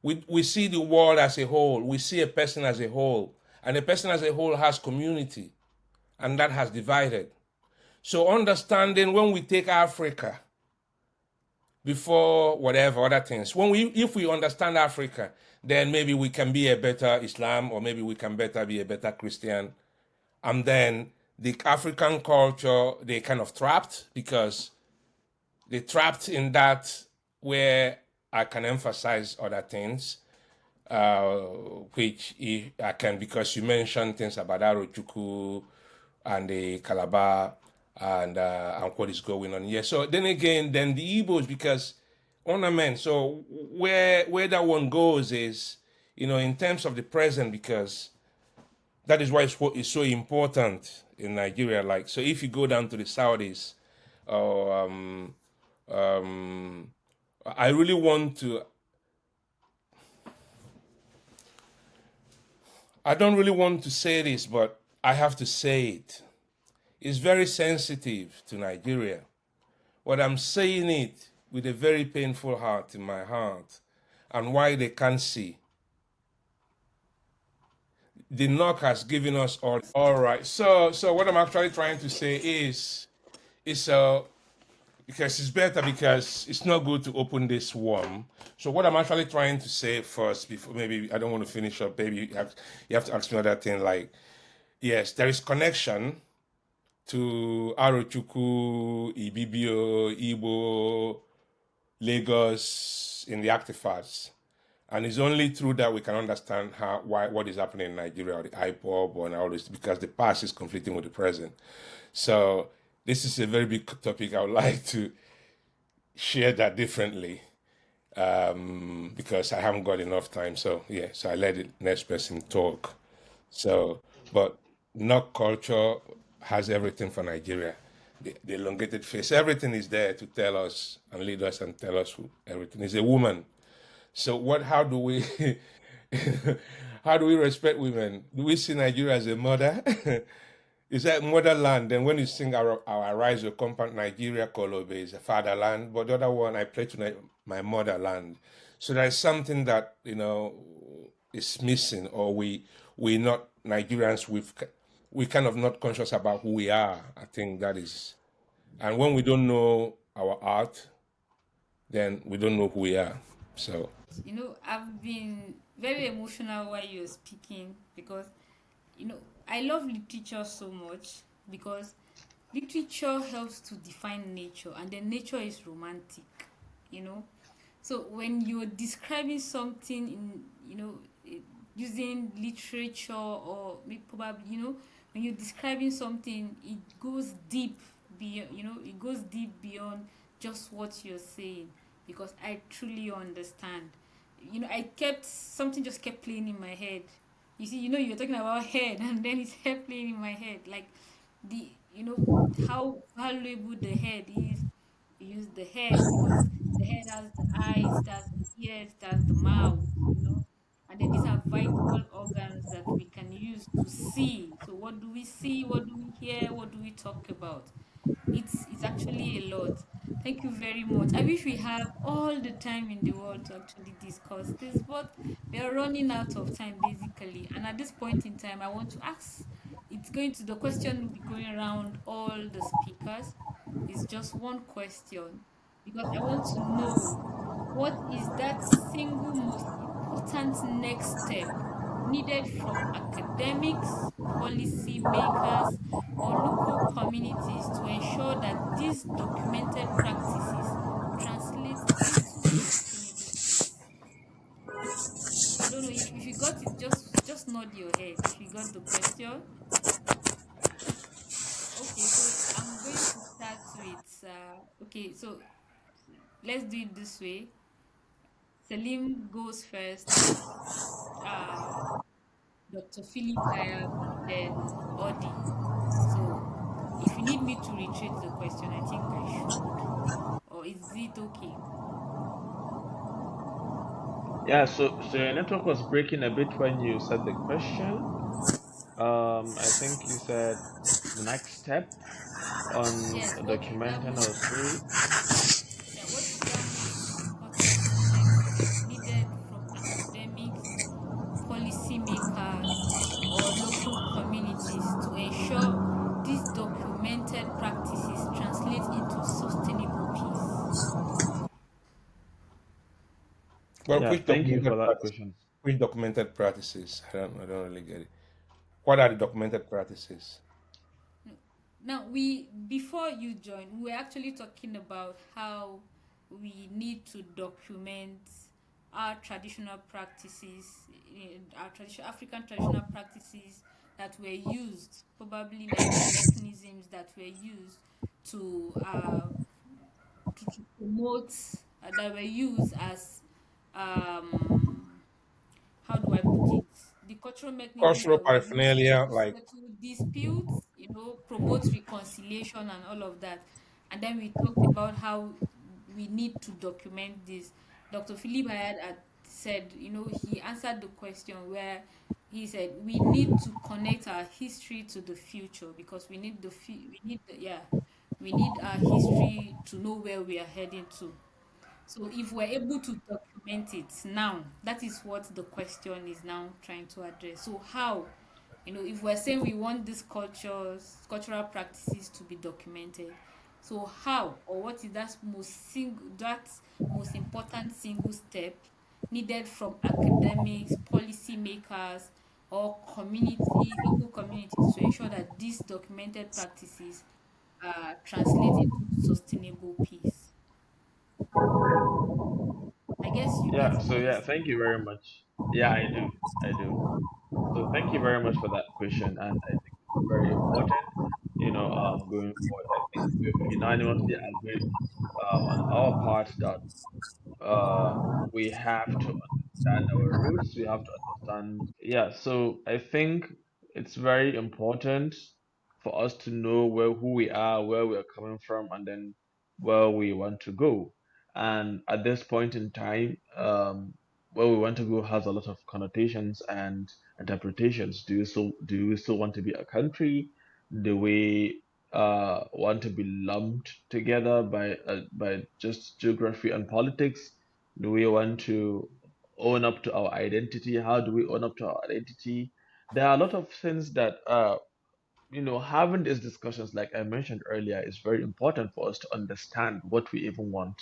We see the world as a whole. We see a person as a whole. And a person as a whole has community. And that has divided. So understanding when we take Africa before whatever other things, if we understand Africa, then maybe we can be a better Islam, or maybe we can better be a better Christian. And then the African culture, they kind of trapped because they trapped in that where I can emphasize other things, which I can, because you mentioned things about Arochukwu and the Calabar and what is going on here. So then again, then the Igbos, because ornament. So where that one goes is, in terms of the present, because that is why it's so important in Nigeria. Like, so if you go down to the Saudis, I really want to. I don't really want to say this, but I have to say it. It's very sensitive to Nigeria. But I'm saying it with a very painful heart in my heart, and why they can't see. The knock has given us all right. So what I'm actually trying to say is because it's better, because it's not good to open this worm. So what I'm actually trying to say first, before, maybe I don't want to finish up, maybe you have to ask me another thing, like, yes, there is connection to Arochukwu, Ibibio, Igbo, Lagos in the active arts. And it's only through that we can understand what is happening in Nigeria, or the IPOB and all this, because the past is conflicting with the present. So this is a very big topic. I would like to share that differently, because I haven't got enough time. So yeah, so I let the next person talk. So, but knock culture has everything for Nigeria. The elongated face, everything is there to tell us and lead us and tell us who everything is. A woman. So how do we how do we respect women? Do we see Nigeria as a mother? Is that motherland? Then when you sing our Rise Your Compound, Nigeria Kolobe is a fatherland, but the other one I play tonight, my motherland. So there's something that is missing, or we not Nigerians. We kind of not conscious about who we are. I think that is, and when we don't know our art, then we don't know who we are. So I've been very emotional while you're speaking, because I love literature so much, because literature helps to define nature, and then nature is romantic, you know. So when you're describing something in, using literature, or probably, when you're describing something, it goes deep beyond, it goes deep beyond just what you're saying, because I truly understand. I kept something just kept playing in my head. You see, you're talking about head, and then it's kept playing in my head, like the how valuable the head is. You use the head because the head has the eyes, it has the ears, it has the mouth, and then these are vital organs that we can use to see. So what do we see? What do we hear? What do we talk about? It's actually a lot. Thank you very much. I wish we have all the time in the world to actually discuss this, but we are running out of time basically. And at this point in time, I want to ask. The question will be going around all the speakers. It's just one question, because I want to know, what is that single most important next step needed from academics, policy makers, or local communities to ensure that these documented practices translate into sustainable peace? I don't know if you got it. Just nod your head if you got the question. Okay, so I'm going to start with okay, so let's do it this way. Salim goes first, uh Dr. Philip Hayab, and then Odi. So if you need me to retrace the question, I think I should. Or is it okay? Yeah, so your network was breaking a bit when you said the question. I think you said the next step on Yes, what is that documenting our most story. yeah, what is that most important next step needed from academics, policymakers, or local communities to ensure these documented practices translate into sustainable peace? Well, Yeah, thank you for that question. which documented practices? I don't really get it. What are the documented practices? Now, we before you joined, we were actually talking about how we need to document our traditional practices, our traditional African traditional practices that were used, probably like the mechanisms that were used to to promote, that were used as um how do I put it? The cultural mechanisms Cultural that were used paraphernalia, to like settle disputes, promote reconciliation and all of that. And then we talked about how we need to document this. Dr. Philip had said, he answered the question where he said we need to connect our history to the future because we need our history to know where we are heading to. So if we're able to document it now, that is what the question is now trying to address. So how, if we're saying we want these cultural practices to be documented, so how or what is that most important single step needed from academics, policymakers, or local communities to ensure that these documented practices translate into sustainable peace? I guess you Yeah, get the so yeah, question. thank you very much. Yeah, I do. I do. So thank you very much for that question, and I think it's very important. Going forward, I think we've unanimously agreed on our part that we have to understand our roots. We have to understand. Yeah, so I think it's very important for us to know who we are, where we are coming from, and then where we want to go. And at this point in time, where we want to go has a lot of connotations and interpretations. Do we still want to be a country? Do we want to be lumped together by just geography and politics? Do we want to own up to our identity? How do we own up to our identity? There are a lot of things that having these discussions, like I mentioned earlier, is very important for us to understand what we even want,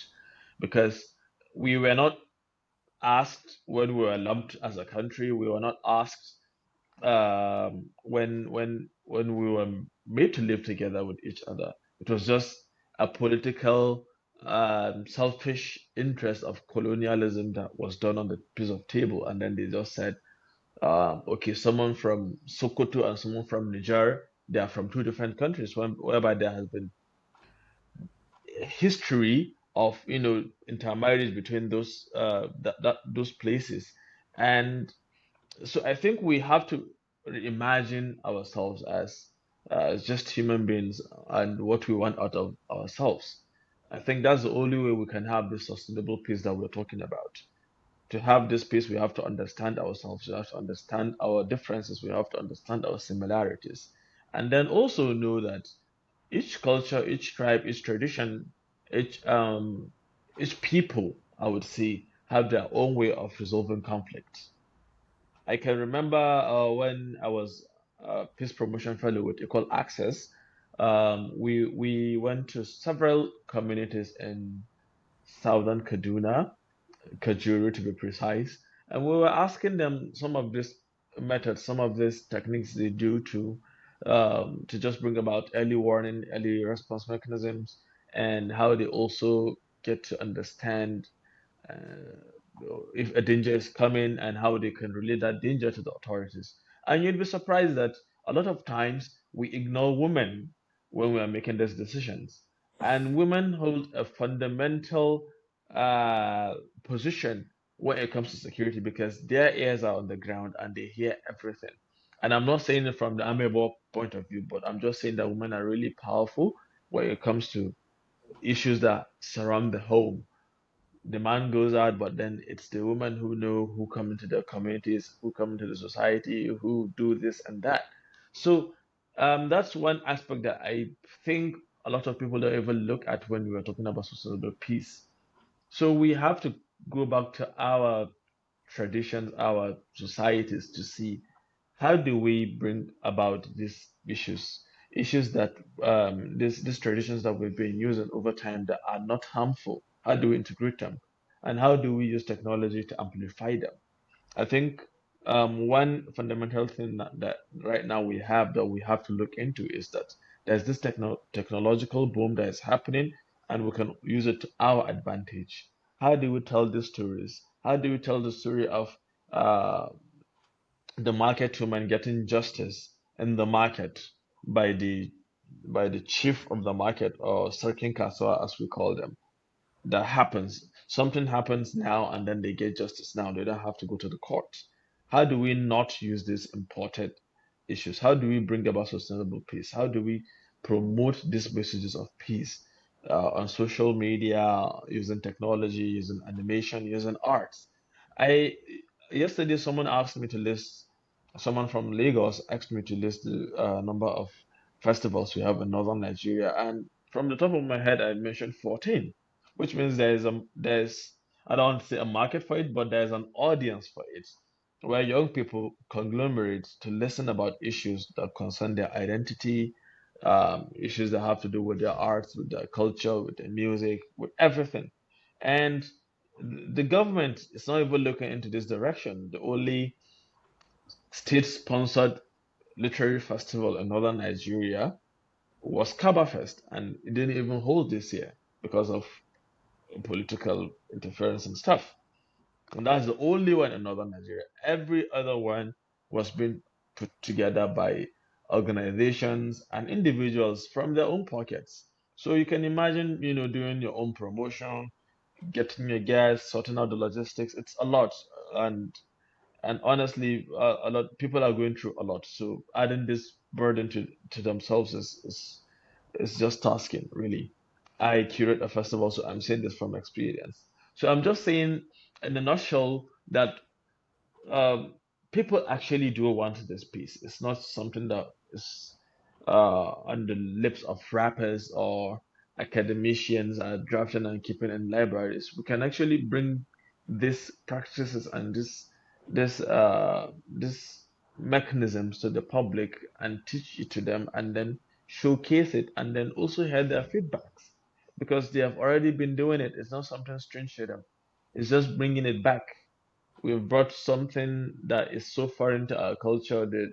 because we were not asked when we were lumped as a country. We were not asked when we were made to live together with each other. It was just a political, selfish interest of colonialism that was done on the piece of table, and then they just said, okay, someone from Sokoto and someone from Niger, they are from two different countries, whereby there has been history of intermarriage between those places, and so I think we have to imagine ourselves as just human beings and what we want out of ourselves. I think that's the only way we can have this sustainable peace that we're talking about. To have this peace, we have to understand ourselves. We have to understand our differences. We have to understand our similarities, and then also know that each culture, each tribe, each tradition, each people, I would say, have their own way of resolving conflict. I can remember when I was a peace promotion fellow with Equal Access. We went to several communities in southern Kaduna, Kajuru to be precise, and we were asking them some of these methods, some of these techniques they do to just bring about early warning, early response mechanisms, and how they also get to understand if a danger is coming and how they can relate that danger to the authorities. And you'd be surprised that a lot of times we ignore women when we are making these decisions. And women hold a fundamental uh, position when it comes to security because their ears are on the ground and they hear everything. And I'm not saying it from the amiable point of view, but I'm just saying that women are really powerful when it comes to issues that surround the home. The man goes out, but then it's the women who know who come into the communities, who come into the society, who do this and that. So that's one aspect that I think a lot of people don't even look at when we are talking about sustainable peace. So we have to go back to our traditions, our societies to see how do we bring about these issues that these traditions that we've been using over time that are not harmful. How do we integrate them, and how do we use technology to amplify them? I think one fundamental thing that right now we have that we have to look into is that there's this technological boom that is happening, and we can use it to our advantage. How do we tell these stories? How do we tell the story of uh, the market woman getting justice in the market by the chief of the market, or Sarkin Kaswa as we call them? That happens. Something happens now, and then they get justice now. They don't have to go to the courts. How do we not use these imported issues? How do we bring about sustainable peace? How do we promote these messages of peace on social media, using technology, using animation, using arts? I Yesterday someone asked me to list. Someone from Lagos asked me to list the number of festivals we have in northern Nigeria, and from the top of my head, I mentioned 14, which means there's I don't want to say a market for it, but there's an audience for it, where young people conglomerate to listen about issues that concern their identity, issues that have to do with their arts, with their culture, with their music, with everything. And the government is not even looking into this direction. The only state-sponsored literary festival in northern Nigeria was Kabafest, and it didn't even hold this year because of political interference and stuff. And that's the only one in northern Nigeria. Every other one was being put together by organizations and individuals from their own pockets. So you can imagine, doing your own promotion, getting your guests, sorting out the logistics. It's a lot, and honestly, a lot people are going through a lot. So adding this burden to themselves is just tasking, really. I curate a festival, so I'm saying this from experience. So I'm just saying, in a nutshell, that um, people actually do want this piece. It's not something that is on the lips of rappers or academicians are drafting and keeping in libraries. We can actually bring these practices and this mechanisms to the public and teach it to them, and then showcase it, and then also hear their feedbacks, because they have already been doing it. It's not something strange to them. It's just bringing it back. We've brought something that is so foreign to our culture, the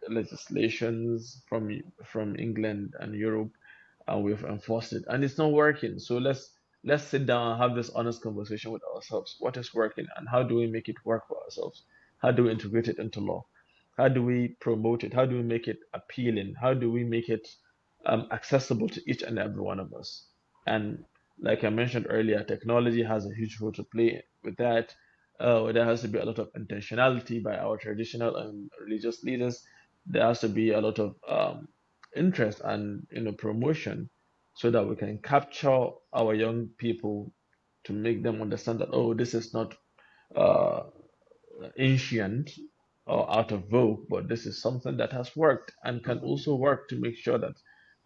legislations from England and Europe, and we've enforced it, and it's not working. So let's sit down and have this honest conversation with ourselves. What is working, and how do we make it work for ourselves? How do we integrate it into law? How do we promote it? How do we make it appealing? How do we make it accessible to each and every one of us? And like I mentioned earlier, technology has a huge role to play with that. There has to be a lot of intentionality by our traditional and religious leaders. There has to be a lot of interest and promotion, so that we can capture our young people to make them understand that, oh, this is not uh, ancient or out of vogue, but this is something that has worked and can also work to make sure that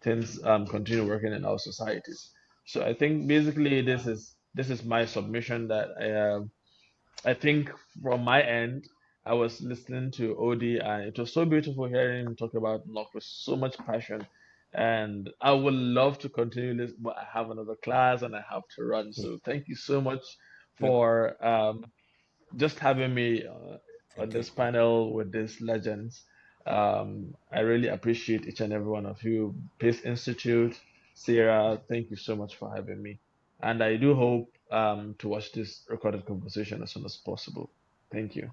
things continue working in our societies. So I think basically this is my submission, that I think from my end, I was listening to Odie, and it was so beautiful hearing him talk about luck with so much passion. And I would love to continue this, but I have another class and I have to run. So thank you so much Yep. for just having me on Okay. this panel with these legends. I really appreciate each and every one of you. Peace Institute, Sarah, thank you so much for having me. And I do hope to watch this recorded conversation as soon as possible. Thank you.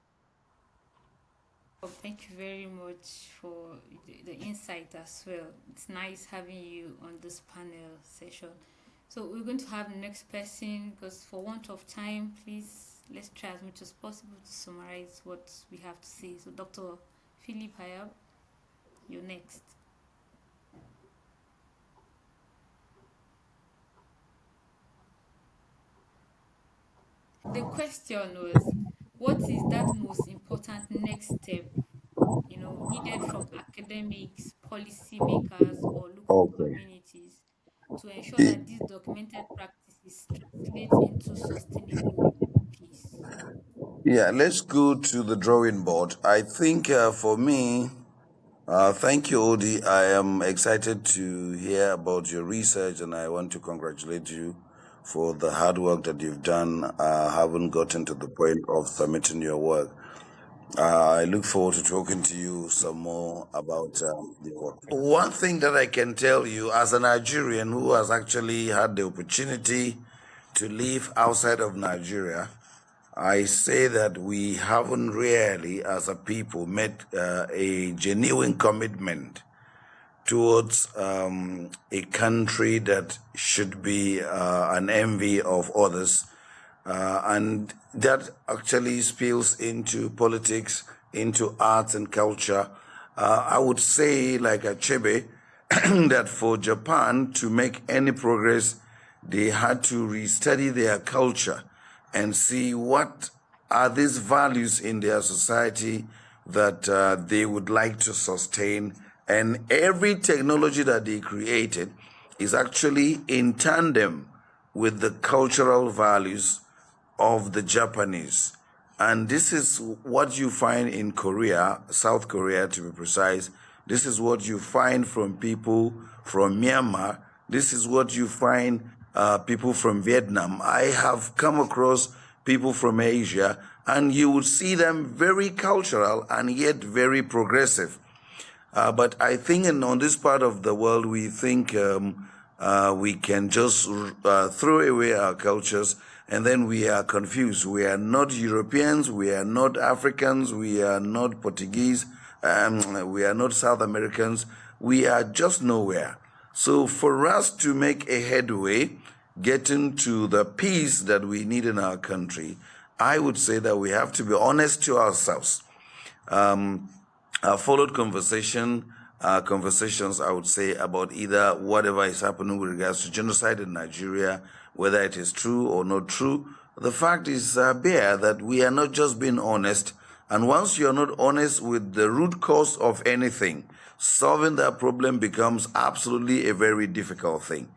Oh, thank you very much for the insight as well. It's nice having you on this panel session. So we're going to have the next person, because for want of time, please let's try as much as possible to summarize what we have to say. So Dr. Philip Hayab, you're next. The question was, what is that most important next step needed from academics, policymakers, or local Okay. communities to ensure Y- that these documented practices translate into sustainable peace? Yeah, let's go to the drawing board. I think for me, thank you, Odi. I am excited to hear about your research, and I want to congratulate you for the hard work that you've done, having gotten to the point of submitting your work. I look forward to talking to you some more about the work. One thing that I can tell you, as a Nigerian who has actually had the opportunity to live outside of Nigeria, I say that we haven't really, as a people, made a genuine commitment towards a country that should be an envy of others. And that actually spills into politics, into arts and culture. I would say, like Achebe, that for Japan to make any progress, they had to restudy their culture and see what are these values in their society that they would like to sustain. And every technology that they created is actually in tandem with the cultural values of the Japanese. And this is what you find in Korea, South Korea to be precise. This is what you find from people from Myanmar. This is what you find people from Vietnam. I have come across people from Asia, and you would see them very cultural and yet very progressive. But I think on this part of the world, we think we can just throw away our cultures, and then we are confused. We are not Europeans, we are not Africans, we are not Portuguese, we are not South Americans, we are just nowhere. So for us to make a headway, getting to the peace that we need in our country, I would say that we have to be honest to ourselves. Followed conversations, I would say, about either whatever is happening with regards to genocide in Nigeria, whether it is true or not true. The fact is bare that we are not just being honest. And once you're not honest with the root cause of anything, solving that problem becomes absolutely a very difficult thing.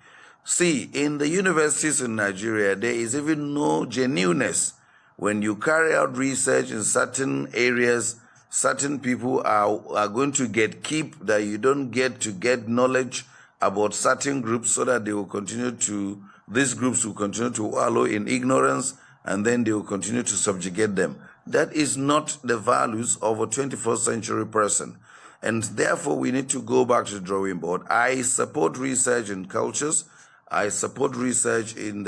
See, in the universities in Nigeria, there is even no genuineness. When you carry out research in certain areas, certain people are going to get keep that you don't get to get knowledge about certain groups so that they will continue to, these groups will continue to wallow in ignorance, and then they will continue to subjugate them. That is not the values of a 21st century person. And therefore, we need to go back to the drawing board. I support research in cultures. I support research in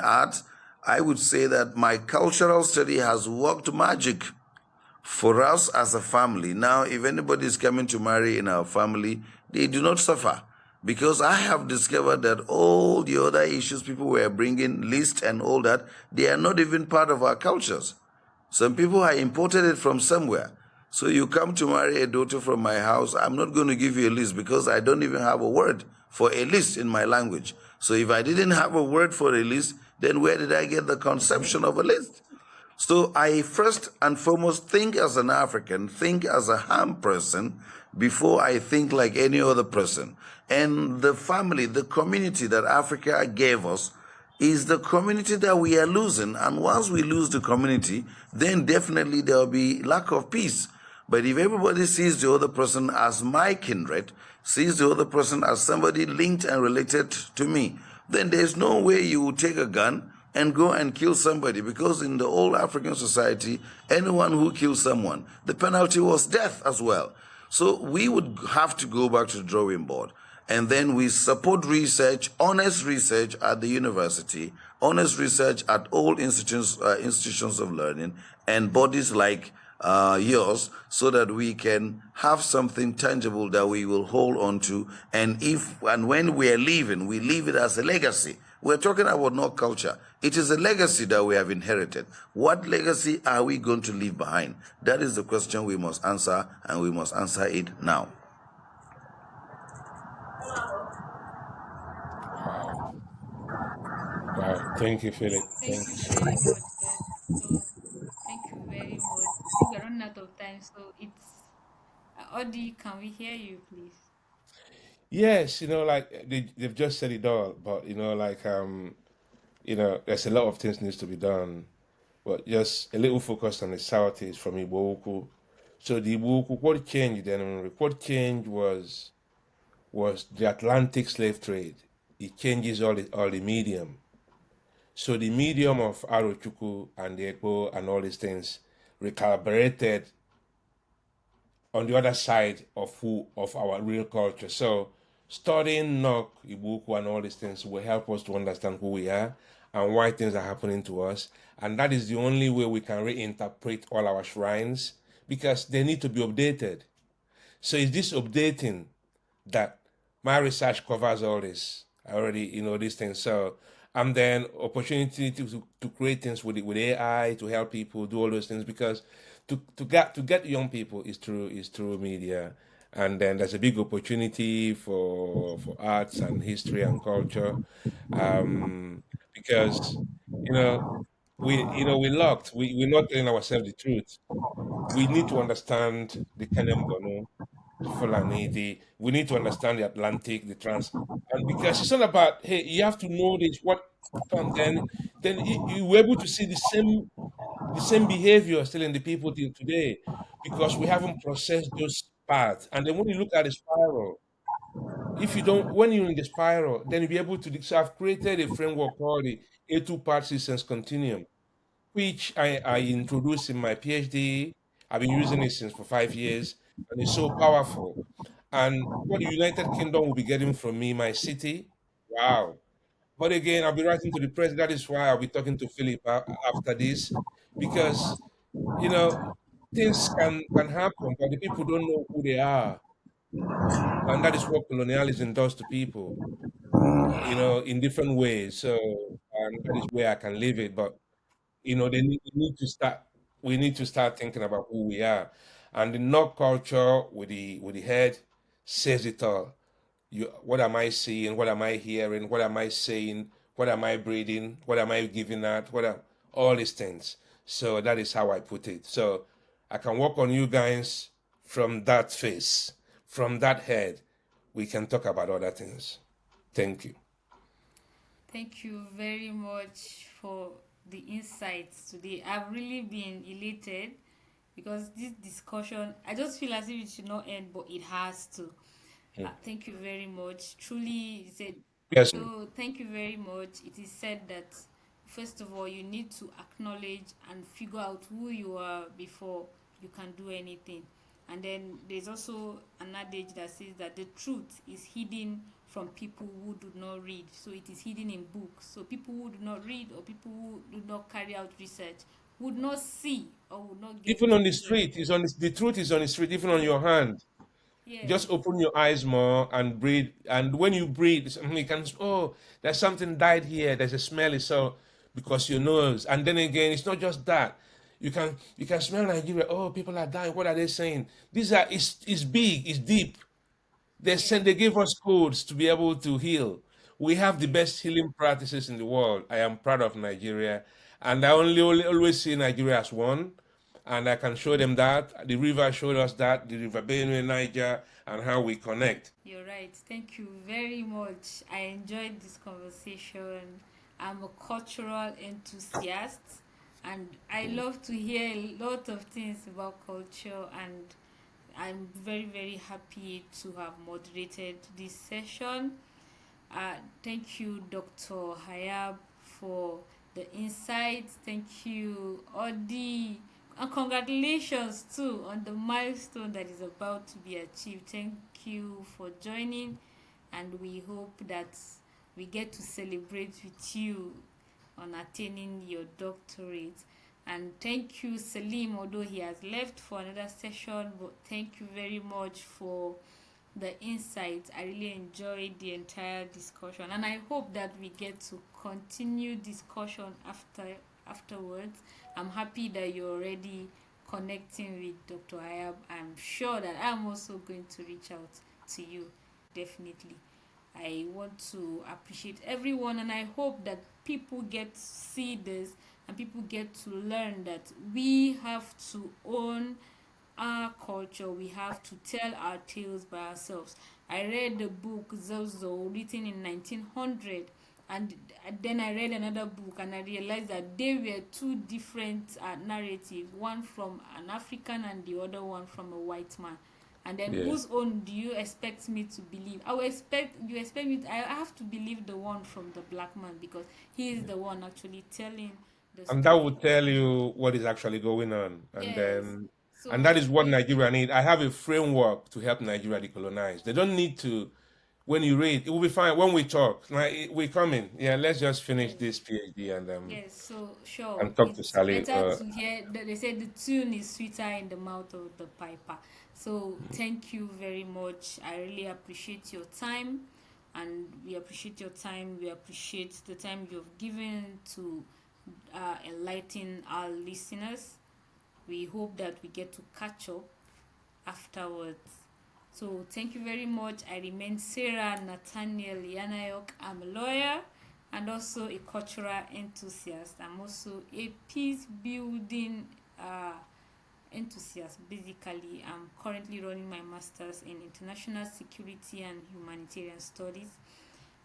art. I would say that my cultural study has worked magic for us as a family. Now, if anybody is coming to marry in our family, they do not suffer. Because I have discovered that all the other issues people were bringing, list and all that, they are not even part of our cultures. Some people are imported it from somewhere. So you come to marry a daughter from my house, I'm not going to give you a list because I don't even have a word for a list in my language. So if I didn't have a word for a list, then where did I get the conception of a list? So I first and foremost think as an African, think as a Ham person before I think like any other person. And the family, the community that Africa gave us is the community that we are losing. And once we lose the community, then definitely there will be lack of peace. But if everybody sees the other person as my kindred, sees the other person as somebody linked and related to me, then there's no way you will take a gun and go and kill somebody, because in the old African society, anyone who kills someone, the penalty was death as well. So we would have to go back to the drawing board. And then we support research, honest research at the university, honest research at all institutions of learning, and bodies like yours, so that we can have something tangible that we will hold on to. And if and when we are leaving, we leave it as a legacy. We're talking about not culture. It is a legacy that we have inherited. What legacy are we going to leave behind? That is the question we must answer, and we must answer it now. Wow. Wow. Thank you, Philip. Thank Thank you you so very much. much, Doctor. Thank you very much. I think we're running out of time, Odi, can we hear you, please? Yes, like they've just said it all, but there's a lot of things needs to be done, but just a little focus on the southeast from Iwoku. So the Iwoku, what changed then? What changed was the Atlantic slave trade. It changes all the medium. So the medium of Arochukwu and the Ekpo and all these things recalibrated on the other side of our real culture. So studying Nok, Ibuku, and all these things will help us to understand who we are and why things are happening to us. And that is the only way we can reinterpret all our shrines because they need to be updated. So is this updating that my research covers all this. I already, these things. So, and then opportunity to create things with AI to help people do all those things because to get young people is through media, and then there's a big opportunity for arts and history and culture, because you know we locked we're not telling ourselves the truth. We need to understand the Kenyan Bono, the Fulani, we need to understand the Atlantic, the trans, and because it's not about hey, you have to know this what, and then you were able to see the same behavior still in the people till today, because we haven't processed those parts. And then when you look at the spiral, if you don't, when you're in the spiral, then you'll be able to. So I've created a framework called the A2 part systems continuum, which I introduced in my PhD. I've been using it since for 5 years, and it's so powerful. And what the United Kingdom will be getting from me, my city, wow. But again, I'll be writing to the president. That is why I'll be talking to Philip after this, because you know things can happen, but the people don't know who they are, and that is what colonialism does to people, in different ways. So, and that is where I can leave it. But they need to start. We need to start thinking about who we are, and the Nok culture with the head says it all. What am I seeing? What am I hearing? What am I saying? What am I breathing? What am I giving out? All these things? So that is how I put it. So I can work on you guys from that face, from that head. We can talk about other things. Thank you. Thank you very much for the insights today. I've really been elated because this discussion, I just feel as if it should not end, but it has to. Thank you very much. Truly, said. Yes, ma'am. So, thank you very much. It is said that, first of all, you need to acknowledge and figure out who you are before you can do anything. And then there's also an adage that says that the truth is hidden from people who do not read. So, it is hidden in books. So, people who do not read or people who do not carry out research would not see or would not get Even on to the hear. street, the truth is on the street, even on your hand. Just Yes, open your eyes more and breathe. And when you breathe, you can, oh, there's something died here. There's a smell. It's so because your nose. And then again, it's not just that. You can smell Nigeria. Oh, people are dying. What are they saying? These are it's big. It's deep. yes, They gave us codes to be able to heal. We have the best healing practices in the world. I am proud of Nigeria, and I only always see Nigeria as one. And I can show them that the river showed us that the river Benue, Niger, and how we connect. you're right. Thank you very much. I enjoyed this conversation. I'm a cultural enthusiast and I love to hear a lot of things about culture, and I'm very, very happy to have moderated this session. Thank you, Dr. Hayab, for the insights. Thank you, Odi. And congratulations, too, on the milestone that is about to be achieved. Thank you for joining, and we hope that we get to celebrate with you on attaining your doctorate. And thank you, Salim, although he has left for another session, but thank you very much for the insights. I really enjoyed the entire discussion, and I hope that we get to continue discussion afterwards. I'm happy that you're already connecting with Dr. Ayab. I'm sure that I'm also going to reach out to you, definitely. I want to appreciate everyone, and I hope that people get to see this and people get to learn that we have to own our culture, we have to tell our tales by ourselves. I read the book Zozo written in 1900, and then I read another book and I realized that they were two different narratives, one from an African and the other one from a white man. And then Yeah. whose own do you expect me to believe? I will expect you expect me. I have to believe the one from the black man because he is the one actually telling the And that story. will tell you what is actually going on. Yes. And that So is what Nigeria need. I have a framework to help Nigeria decolonize. They don't need to, when you read, it will be fine when we talk. Like, we come in. Yeah, let's just finish yes. this PhD Yes, so sure. and talk to It's Salim. better to hear that they say the tune is sweeter in the mouth of the piper. So thank you very much. I really appreciate your time, and we appreciate your time. We appreciate the time you've given to enlighten our listeners. We hope that we get to catch up afterwards. So thank you very much. I remain Sarah Nathaniel Yanayork. I'm a lawyer and also a cultural enthusiast. I'm also a peace building uh, enthusiast. Basically, I'm currently running my master's in international security and humanitarian studies,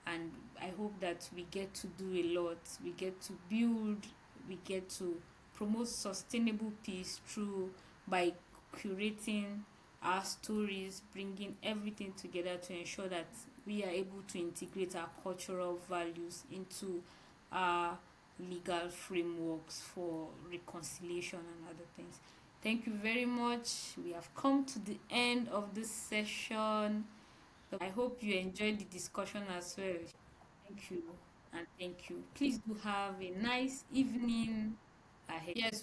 and I hope that we get to do a lot. We get to build, we get to promote sustainable peace through by curating our stories, bringing everything together to ensure that we are able to integrate our cultural values into our legal frameworks for reconciliation and other things. Thank you very much. We have come to the end of this session. I hope you enjoyed the discussion as well. Thank you and thank you. Please do have a nice evening ahead. Yes,